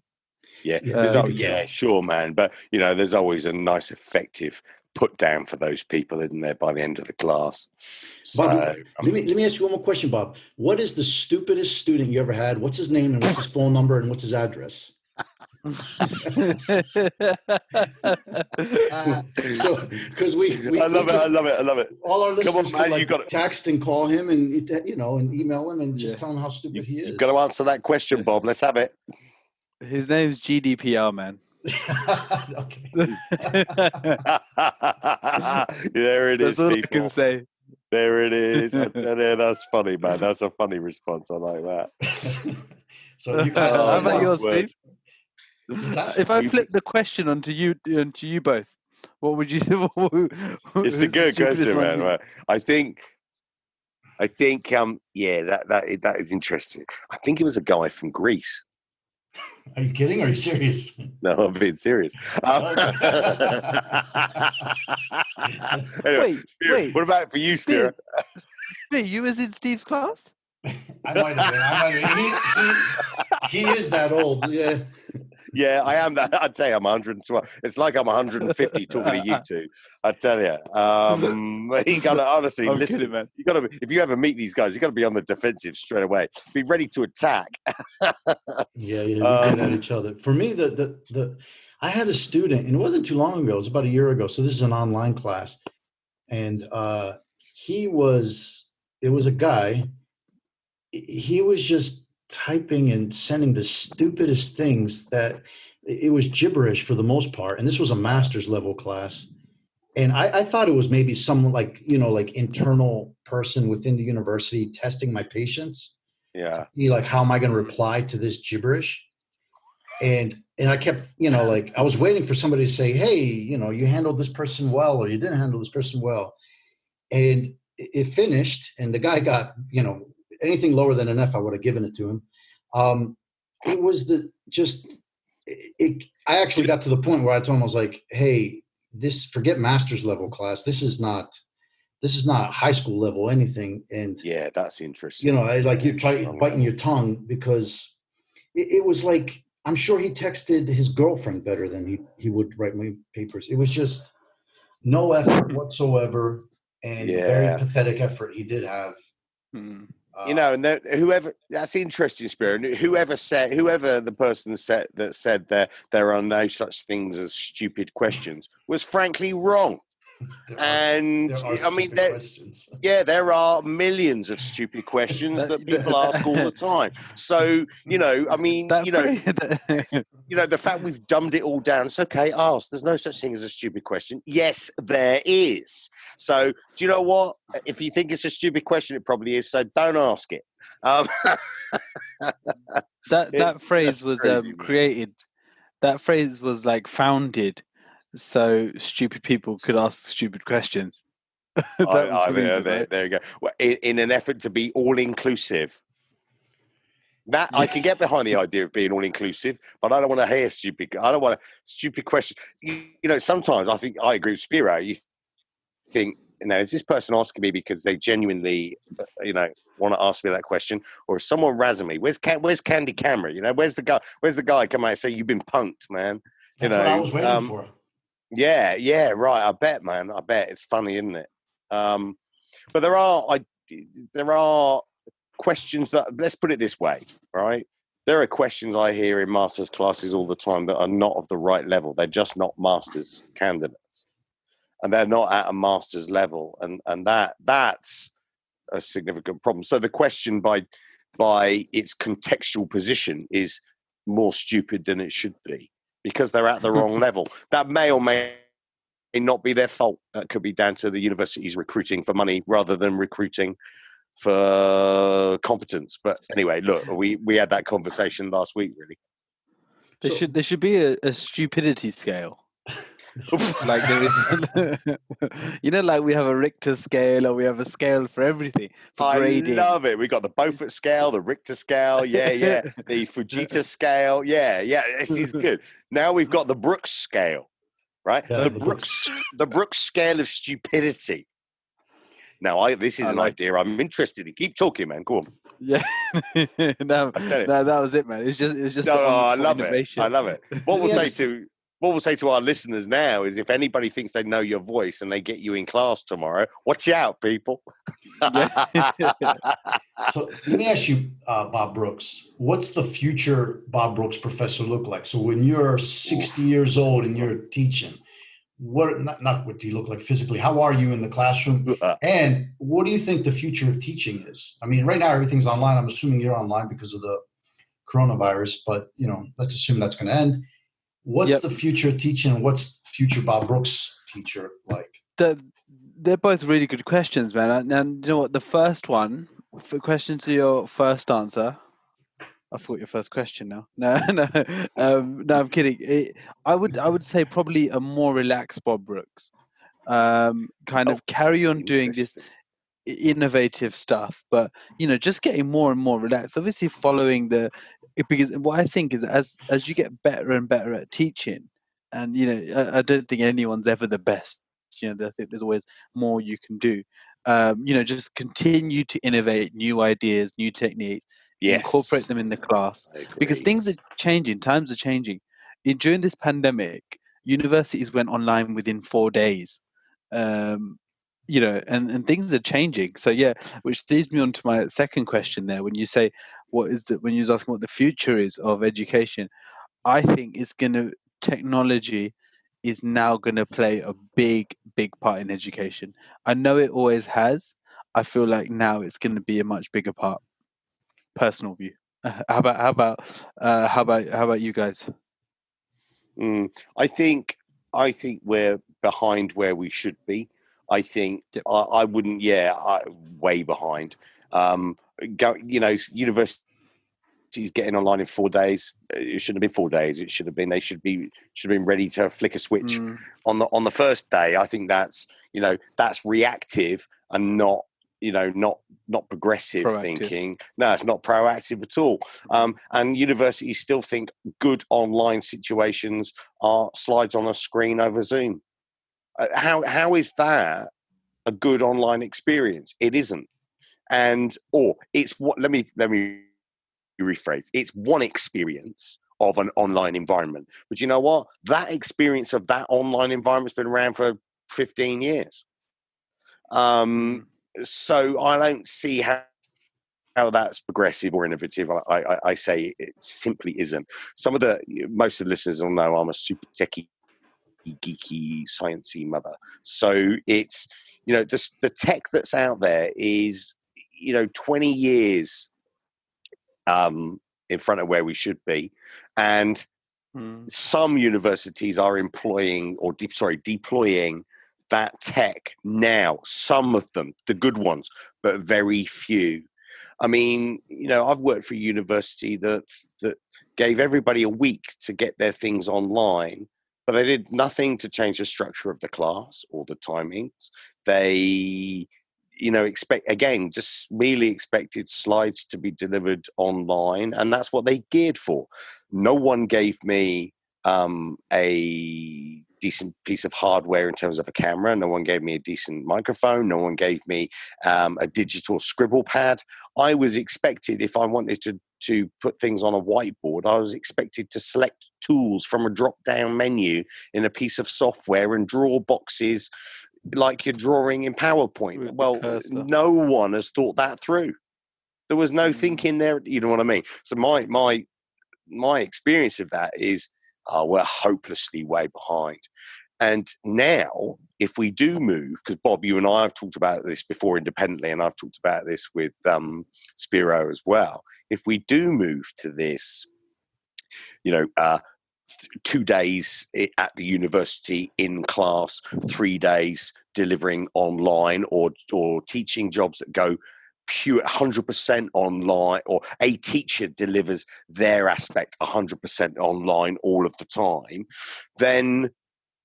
Yeah, sure, man. But there's always a nice, effective put down for those people, isn't there? By the end of the class. So, Bobby, let me ask you one more question, Bob. What is the stupidest student you ever had? What's his name and what's his phone number and what's his address? So, because I love it. All our listeners man, could like text and call him and and email him and just tell him how stupid he is. You've got to answer that question, Bob. Let's have it. His name's GDPR, man. Okay. There it is. That's all people. I can say. There it is. I tell you, that's funny, man. That's a funny response. I like that. So you how about yours, Steve? If I flip the question onto you both, what would you say? It's a good question, man. Right. I think that is interesting. I think it was a guy from Greece. Are you kidding? Or are you serious? No, I'm being serious. Anyway, wait. What about for you, Spyro? Spyro, you was in Steve's class? I might have been. He is that old. Yeah. Yeah, I am that. I'd say I'm 112. It's like I'm 150 talking to you two. I tell you, you gotta honestly listen. Kidding, man. You gotta, if you ever meet these guys, you gotta be on the defensive straight away. Be ready to attack. Yeah, we get at each other. For me, I had a student, and it wasn't too long ago. It was about a year ago. So this is an online class, and it was a guy. He was just typing and sending the stupidest things that it was gibberish for the most part. And this was a master's level class. And I thought it was maybe someone like internal person within the university testing my patience. Yeah. Like, how am I going to reply to this gibberish? And I kept, I was waiting for somebody to say, hey, you handled this person well, or you didn't handle this person well. And it finished and the guy got, anything lower than an F, I would have given it to him. It was I actually got to the point where I told him, I was like, hey, forget master's level class. This is not high school level anything. And yeah, that's interesting. Like you try biting your tongue because it was like, I'm sure he texted his girlfriend better than he would write my papers. It was just no effort whatsoever and very pathetic effort he did have. Hmm. And that's interesting, Spyro. Whoever the person said there are no such things as stupid questions was frankly wrong. There are millions of stupid questions that people ask all the time. So, the fact we've dumbed it all down, it's okay, ask. There's no such thing as a stupid question. Yes, there is. So, do you know what? If you think it's a stupid question, it probably is. So don't ask it. That phrase was created. That phrase was founded so stupid people could ask stupid questions. There you go. Well, in an effort to be all inclusive. That I can get behind the idea of being all inclusive, but I don't want to hear stupid. I don't want a stupid question. Sometimes I think I agree with Spyro. You think, is this person asking me because they genuinely, want to ask me that question, or is someone razzing me? Where's Candy Camera? Where's the guy? Where's the guy come out and say you've been punked, man? That's what I was waiting for. Yeah, right. I bet, man. I bet it's funny, isn't it? But there are questions that, let's put it this way, right? There are questions I hear in master's classes all the time that are not of the right level. They're just not master's candidates, and they're not at a master's level, and that's a significant problem. So the question by its contextual position is more stupid than it should be because they're at the wrong level. That may or may not be their fault. That could be down to the universities recruiting for money rather than recruiting for competence. But anyway, look, we had that conversation last week, really. There should be a stupidity scale. Like there is, like we have a Richter scale or we have a scale for everything, for grading. I love it. We got the Beaufort scale, the Richter scale, the Fujita scale, this is good. Now we've got the Brooks scale, right? Yeah, the Brooks scale of stupidity. Now, this is an idea I'm interested in. Keep talking, man. Go on. Yeah, no, that was it, man. It was just. No, I love innovation. it. I love it. What we'll say to our listeners now is, if anybody thinks they know your voice and they get you in class tomorrow, watch out, people. So let me ask you, Bob Brooks, what's the future Bob Brooks professor look like? So when you're 60 years old and you're teaching, not what do you look like physically? How are you in the classroom? And what do you think the future of teaching is? I mean, right now everything's online. I'm assuming you're online because of the coronavirus, but let's assume that's going to end. What's the future of teaching, and what's future Bob Brooks teacher like? They're both really good questions, man. And you know what? The first one, for question to your first answer. I forgot your first question now. No, I'm kidding. I would say probably a more relaxed Bob Brooks. Kind of carry on doing this innovative stuff, but just getting more and more relaxed. Obviously, following because what I think is as you get better and better at teaching, and I don't think anyone's ever the best. I think there's always more you can do. Just continue to innovate new ideas, new techniques. Yes. Incorporate them in the class because things are changing, times are changing. During this pandemic, universities went online within 4 days, and things are changing. So which leads me on to my second question there. When you say when you was asking what the future is of education, I think technology is now going to play a big part in education. I know it always has. I feel like now it's going to be a much bigger part. Personal view. How about you guys? I think we're behind where we should be. I think I wouldn't. Way behind. Universities getting online in 4 days. It shouldn't have been 4 days. It should have been. They should have been ready to flick a switch on the first day. I think that's reactive and not progressive thinking. No, it's not proactive at all. And universities still think good online situations are slides on a screen over Zoom. How is that a good online experience? It isn't. It's what? Let me rephrase. It's one experience of an online environment. But you know what? That experience of that online environment's been around for 15 years. So I don't see how that's progressive or innovative. I say it simply isn't. Most of the listeners will know I'm a super techie, geeky, sciencey mother. So it's, the tech that's out there is, 20 years in front of where we should be. And some universities are deploying that tech now, some of them, the good ones, but very few. I mean, I've worked for a university that gave everybody a week to get their things online, but they did nothing to change the structure of the class or the timings. They, just merely expected slides to be delivered online, and that's what they geared for. No one gave me a decent piece of hardware in terms of a camera. No one gave me a decent microphone. No one gave me a digital scribble pad. I was expected, if I wanted to put things on a whiteboard, I was expected to select tools from a drop-down menu in a piece of software and draw boxes like you're drawing in PowerPoint. Well, no one has thought that through. There was no thinking there. You know what I mean? So my experience of that is, we're hopelessly way behind. And now if we do move, because Bob, you and I have talked about this before independently, and I've talked about this with Spyro as well. If we do move to this, 2 days at the university in class, 3 days delivering online, or teaching jobs that go pure 100% online, or a teacher delivers their aspect 100% online all of the time, then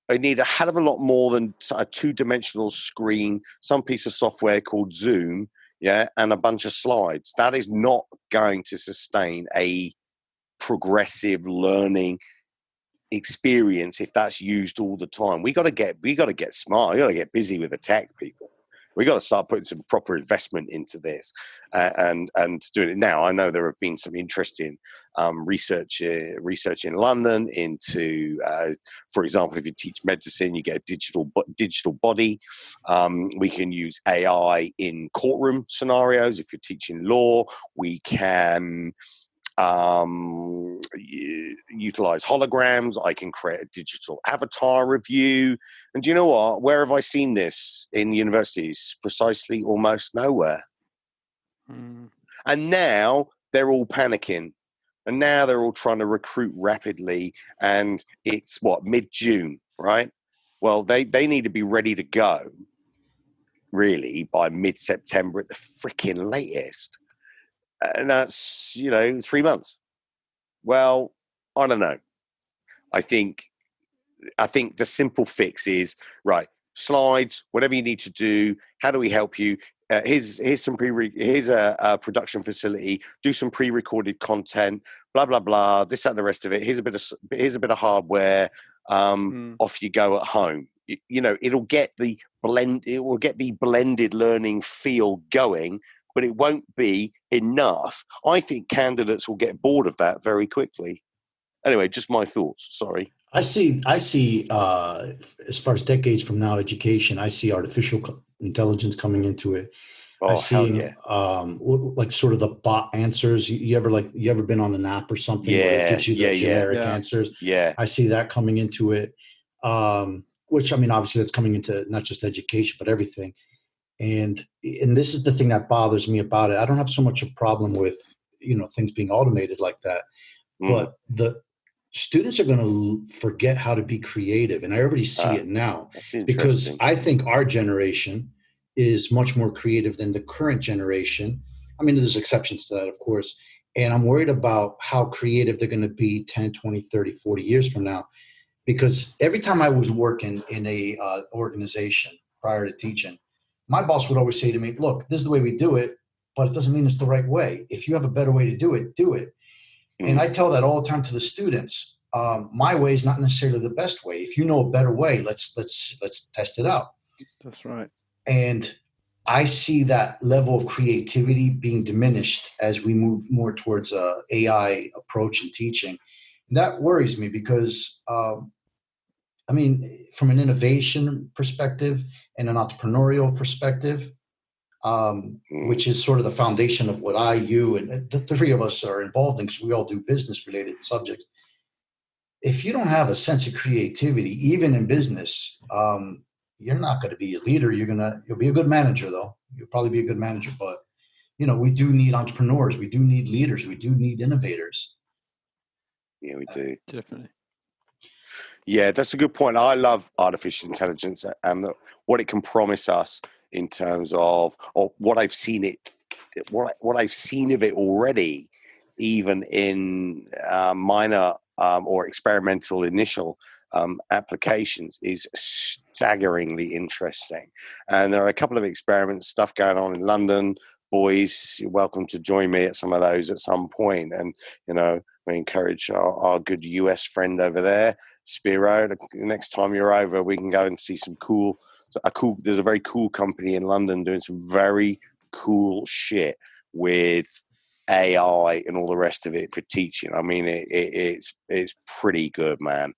I need a hell of a lot more than a two-dimensional screen, some piece of software called Zoom, and a bunch of slides. That is not going to sustain a progressive learning experience if that's used all the time. We got to get smart. We got to get busy with the tech, people. We got to start putting some proper investment into this and doing it now. I know there have been some interesting research in London into, for example, if you teach medicine, you get a digital body. We can use AI in courtroom scenarios. If you're teaching law, we can utilize holograms. I can create a digital avatar of you. And do you know what? Where have I seen this in universities? Precisely almost nowhere. And now they're all panicking. And now they're all trying to recruit rapidly. And it's mid-June, right? Well, they need to be ready to go, really, by mid-September at the freaking latest. And that's, 3 months. Well, I don't know. I think the simple fix is, right, slides, whatever you need to do. How do we help you? Here's a production facility. Do some pre-recorded content. Blah blah blah. This that, and the rest of it. Here's a bit of hardware. Off you go at home. It'll get the blended learning feel going. But it won't be enough. I think candidates will get bored of that very quickly. Anyway, just my thoughts. Sorry. I see. As far as decades from now, education, I see artificial intelligence coming into it. Oh, I see, hell yeah. like sort of the bot answers. You ever been on an app or something where it gives you the generic answers? Yeah. I see that coming into it. Which, I mean, obviously that's coming into not just education, but everything. And this is the thing that bothers me about it. I don't have so much a problem with, things being automated like that, but the students are going to forget how to be creative. And I already see it now, because I think our generation is much more creative than the current generation. I mean, there's exceptions to that, of course. And I'm worried about how creative they're going to be 10, 20, 30, 40 years from now. Because every time I was working in a organization prior to teaching, my boss would always say to me, look, this is the way we do it, but it doesn't mean it's the right way. If you have a better way to do it, do it. And I tell that all the time to the students. My way is not necessarily the best way. If you know a better way, let's test it out. That's right. And I see that level of creativity being diminished as we move more towards a AI approach in teaching. And that worries me because from an innovation perspective and an entrepreneurial perspective, which is sort of the foundation of what you, and the three of us are involved in, because we all do business-related subjects. If you don't have a sense of creativity, even in business, you're not going to be a leader. You'll be a good manager, though. You'll probably be a good manager. But, we do need entrepreneurs. We do need leaders. We do need innovators. Yeah, we do. Definitely. Yeah, that's a good point. I love artificial intelligence and what it can promise us in terms of what I've seen what I've seen of it already, even in minor or experimental initial applications, is staggeringly interesting. And there are a couple of experiments, stuff going on in London. Boys, you're welcome to join me at some of those at some point. And, we encourage our good US friend over there, Spyro. The next time you're over, we can go and see some there's a very cool company in London doing some very cool shit with AI and all the rest of it for teaching. I mean, it's pretty good, man.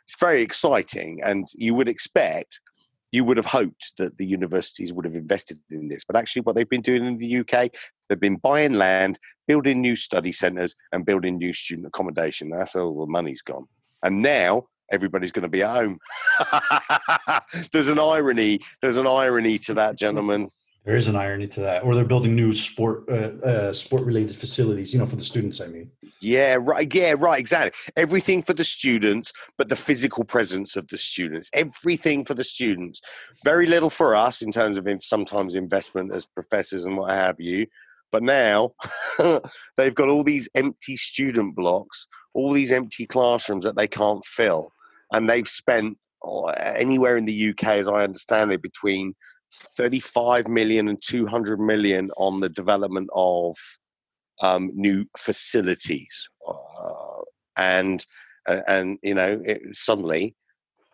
It's very exciting, and you would have hoped that the universities would have invested in this. But actually what they've been doing in the UK, they've been buying land, building new study centres and building new student accommodation. That's all the money's gone. And now everybody's going to be at home. There's an irony to that, gentlemen. There is an irony to that. Or they're building new sport-related facilities, for the students, I mean. Yeah, right. Yeah, right. Exactly. Everything for the students, but the physical presence of the students. Everything for the students. Very little for us in terms of sometimes investment as professors and what have you. But now they've got all these empty student blocks, all these empty classrooms that they can't fill. And they've spent anywhere in the UK, as I understand it, between 35 million and 200 million on the development of new facilities, and suddenly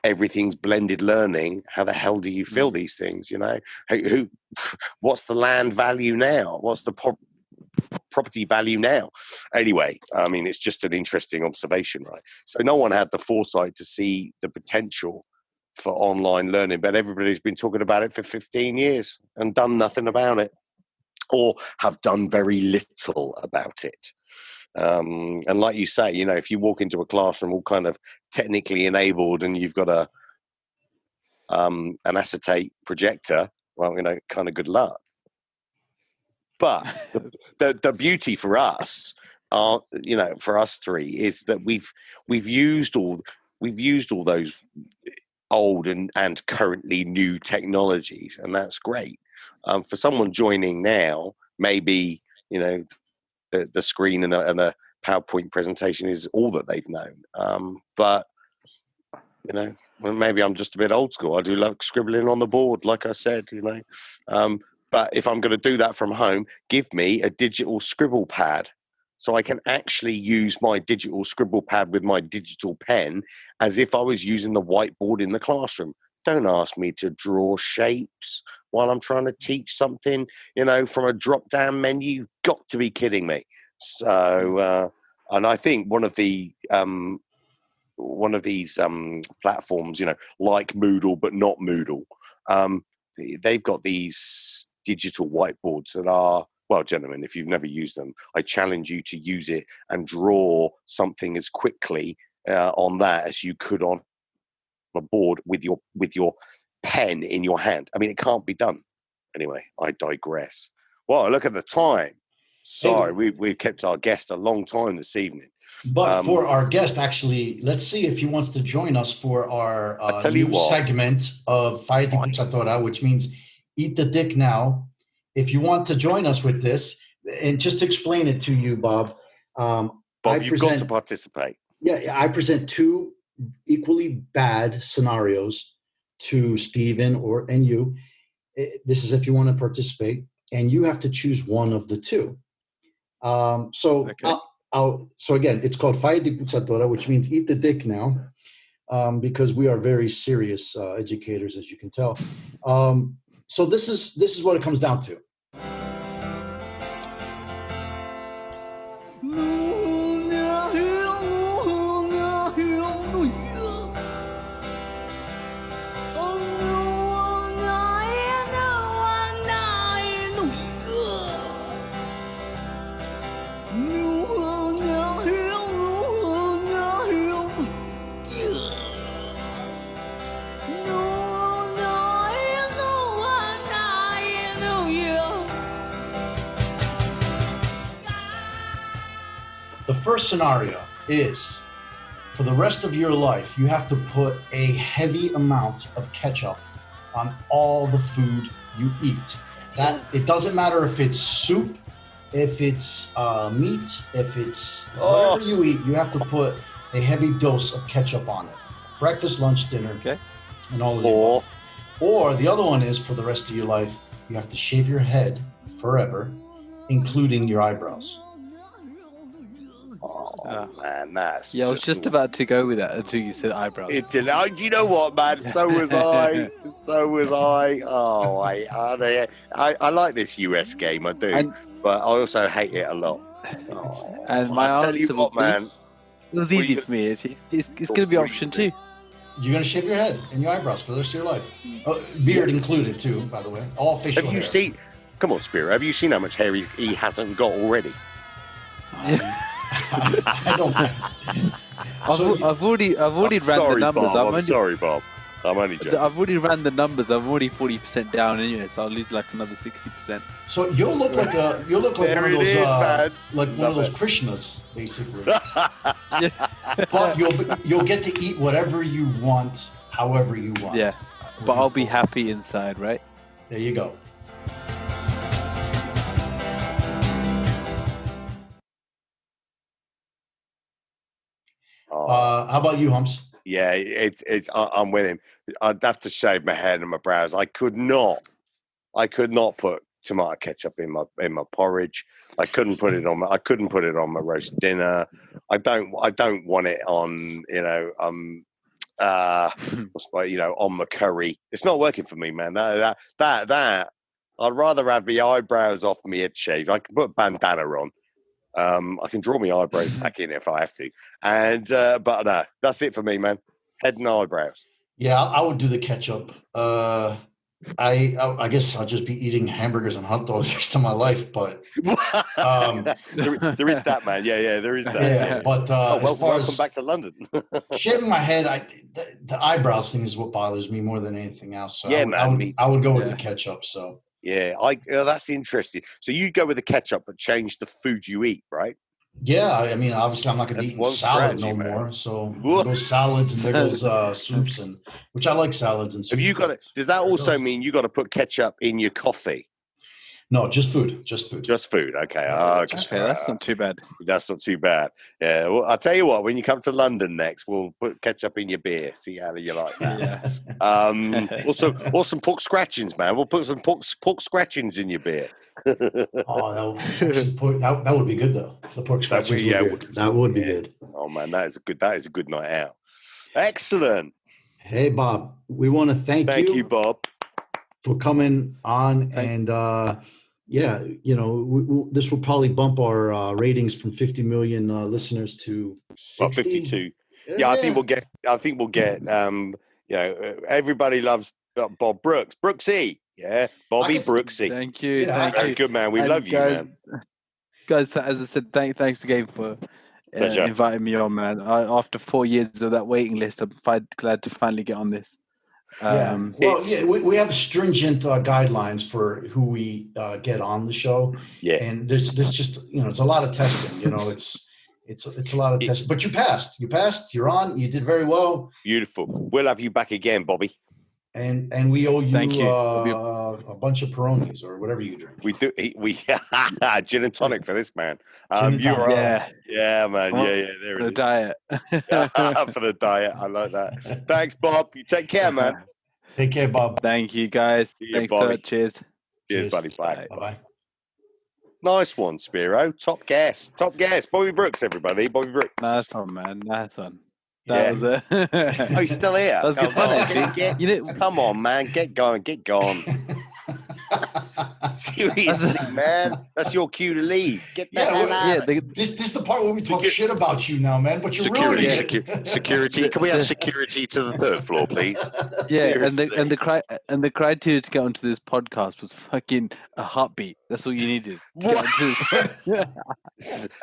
everything's blended learning. How the hell do you fill these things? What's the land value now? What's the property value now? Anyway, I mean, it's just an interesting observation, right? So no one had the foresight to see the potential for online learning, but everybody's been talking about it for 15 years and done nothing about it, or have done very little about it. And like you say, if you walk into a classroom all kind of technically enabled and you've got an acetate projector, well, kind of good luck. But the beauty for us, for us three, is that we've used all those old and currently new technologies, and that's great. For someone joining now, maybe the screen and the PowerPoint presentation is all that they've known. But maybe I'm just a bit old school. I do like scribbling on the board, like I said. But if I'm going to do that from home, give me a digital scribble pad, so I can actually use my digital scribble pad with my digital pen as if I was using the whiteboard in the classroom. Don't ask me to draw shapes while I'm trying to teach something, from a drop-down menu. You've got to be kidding me. So, and I think one of these platforms, like Moodle but not Moodle, they've got these digital whiteboards that are, well, gentlemen, if you've never used them, I challenge you to use it and draw something as quickly on that as you could on a board with your pen in your hand. I mean, it can't be done. Anyway, I digress. Well, look at the time. Sorry, we've kept our guest a long time this evening. But for our guest, actually, let's see if he wants to join us for our new segment of Fire di Puzzatora, which means Eat the Dick Now. If you want to join us with this, and just to explain it to you, Bob. You've got to participate. Yeah, I present two equally bad scenarios to Stephen and you. This is if you want to participate, and you have to choose one of the two. So again, it's called Fire di Puzzatora, which means eat the dick now, because we are very serious educators, as you can tell. So this is what it comes down to. The first scenario is, for the rest of your life, you have to put a heavy amount of ketchup on all the food you eat. That it doesn't matter if it's soup, if it's meat, if it's whatever you eat, you have to put a heavy dose of ketchup on it. Breakfast, lunch, dinner, and all of that. Or the other one is, for the rest of your life, you have to shave your head forever, including your eyebrows. Man, that's I was just about to go with that until you said eyebrows. Do you know what, man? So was I. Oh, I like this US game, I do, but I also hate it a lot. And my answer man, it was easy for me. It's going to be option 2. You're going to shave your head and your eyebrows for the rest of your life. Beard included, too, by the way. All facial hair. Have you seen... Come on, Spyro. Have you seen how much hair he hasn't got already? I don't. I've already ran sorry, the numbers. Bob. I'm sorry, Bob. I'm only joking. I've already ran the numbers. I'm already 40% down anyway, so I'll lose like another 60%. So you'll look like one of those one of those Krishnas, basically. But you'll get to eat whatever you want, however you want. Yeah, but I'll be happy inside, right? There you go. How about you, Humps? Yeah, I'm with him. I'd have to shave my head and my brows. I could not put tomato ketchup in my porridge. I couldn't put it on my roast dinner. I don't want it on on my curry. It's not working for me, man. That I'd rather have the eyebrows off me head shaved. I can put a bandana on. I can draw my eyebrows back in if I have to. And but no, that's it for me, man. Head and eyebrows. Yeah, I would do the ketchup. I guess I'll just be eating hamburgers and hot dogs the rest of my life. But there is that, man. Yeah, there is that. Yeah, but welcome back to London. Shaving my head, the eyebrows thing is what bothers me more than anything else. So yeah, I would go with the ketchup. So. Yeah, that's interesting. So you go with the ketchup, but change the food you eat, right? Yeah, I mean, obviously, I'm not going to eat salad no more. So there goes salads and there goes soups, and which I like salads and soups. Have you got it? Does that also mean you got to put ketchup in your coffee? No, just food. Just food. Okay. Okay, that's not too bad. That's not too bad. Yeah. Well, I'll tell you what. When you come to London next, we'll put ketchup in your beer. See how you like that. Yeah. Also some pork scratchings, man. We'll put some pork scratchings in your beer. Oh, that would be good though. The pork scratchings. That would be good. Oh man, that is a good night out. Excellent. Hey Bob, we want to thank you, Bob, for coming on and. Yeah, this will probably bump our ratings from 50 million listeners to 60? 52. Yeah, I think we'll get. Everybody loves Bob Brooks. Brooksy, yeah, Bobby Brooksy. Thank you. Very good, man. We love you, man. Guys, as I said, thanks again for inviting me on, man. After 4 years of that waiting list, I'm glad to finally get on this. We have stringent guidelines for who we get on the show. Yeah, and there's just it's a lot of testing. It's a lot of testing. But you passed. You're on. You did very well. Beautiful. We'll have you back again, Bobby. And we owe you, a bunch of Peronis or whatever you drink. We do. We gin and tonic for this man. Yeah, man. Yeah, there it is. The diet. For the diet, I like that. Thanks, Bob. You take care, man. Take care, Bob. Thank you, guys. Thanks, Bobby. Cheers. Cheers, buddy. Bye. Bye. Nice one, Spyro. Top guest. Bobby Brooks, everybody. Bobby Brooks. Nice one, man. Nice one. That was it. Oh, he's still here. That was good fun, actually. Come on, man. Get going. Seriously, man. That's your cue to leave. Get the hell out. This is the part where we talk shit about you now, man. But you're ruining it. Security. Can we have security to the third floor, please? Yeah, and the criteria to get onto this podcast was fucking a heartbeat. That's all you needed.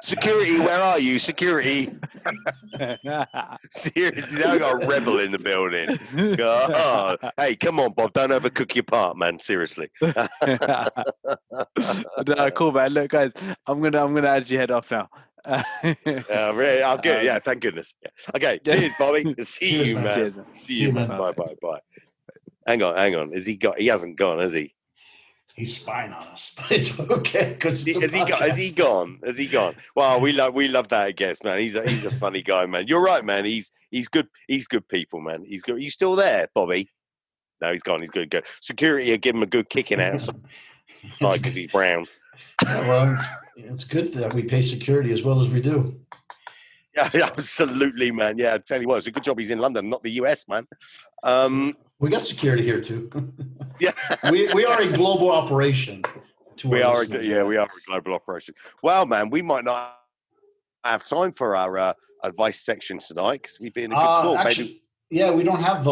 Security, where are you? Security. Seriously, now I got a rebel in the building. God. Hey, come on, Bob. Don't overcook your part, man. Seriously. Cool, man. Look, guys, I'm gonna actually head off now. Really? Oh, good. Yeah, thank goodness. Yeah. Okay, cheers, Bobby. See you, man. Cheers. See you, man. Bye. Hang on. He hasn't gone, has he? He's spying on us, but it's okay because has he gone? Well, we love that guest, man. He's a funny guy, man. You're right, man. He's good. He's good people, man. He's good. Are you still there, Bobby? No, he's gone. He's good. Go. Security will give him a good kicking out, because he's brown. Yeah, well, it's good that we pay security as well as we do. Yeah, absolutely, man. Yeah, I tell you what, it's a good job he's in London, not the US, man. We got security here too. Yeah, we are a global operation. We are a global operation. Well, man, we might not have time for our advice section tonight because we've been a good talk. Actually, we don't have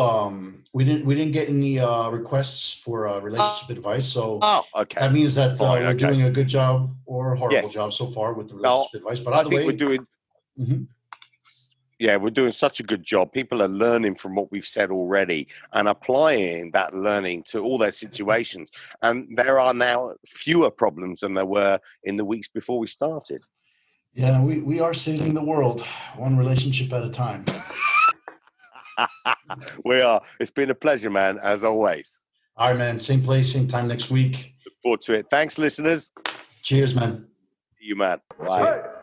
we didn't get any requests for relationship advice. So okay, that means that we're doing a good job or a horrible job so far with the relationship advice. But I think we're doing Mm-hmm. Yeah, we're doing such a good job. People are learning from what we've said already and applying that learning to all their situations. And there are now fewer problems than there were in the weeks before we started. Yeah, we are saving the world one relationship at a time. We are. It's been a pleasure, man, as always. All right, man. Same place, same time next week. Look forward to it. Thanks, listeners. Cheers, man. See you, man. See Bye. ya.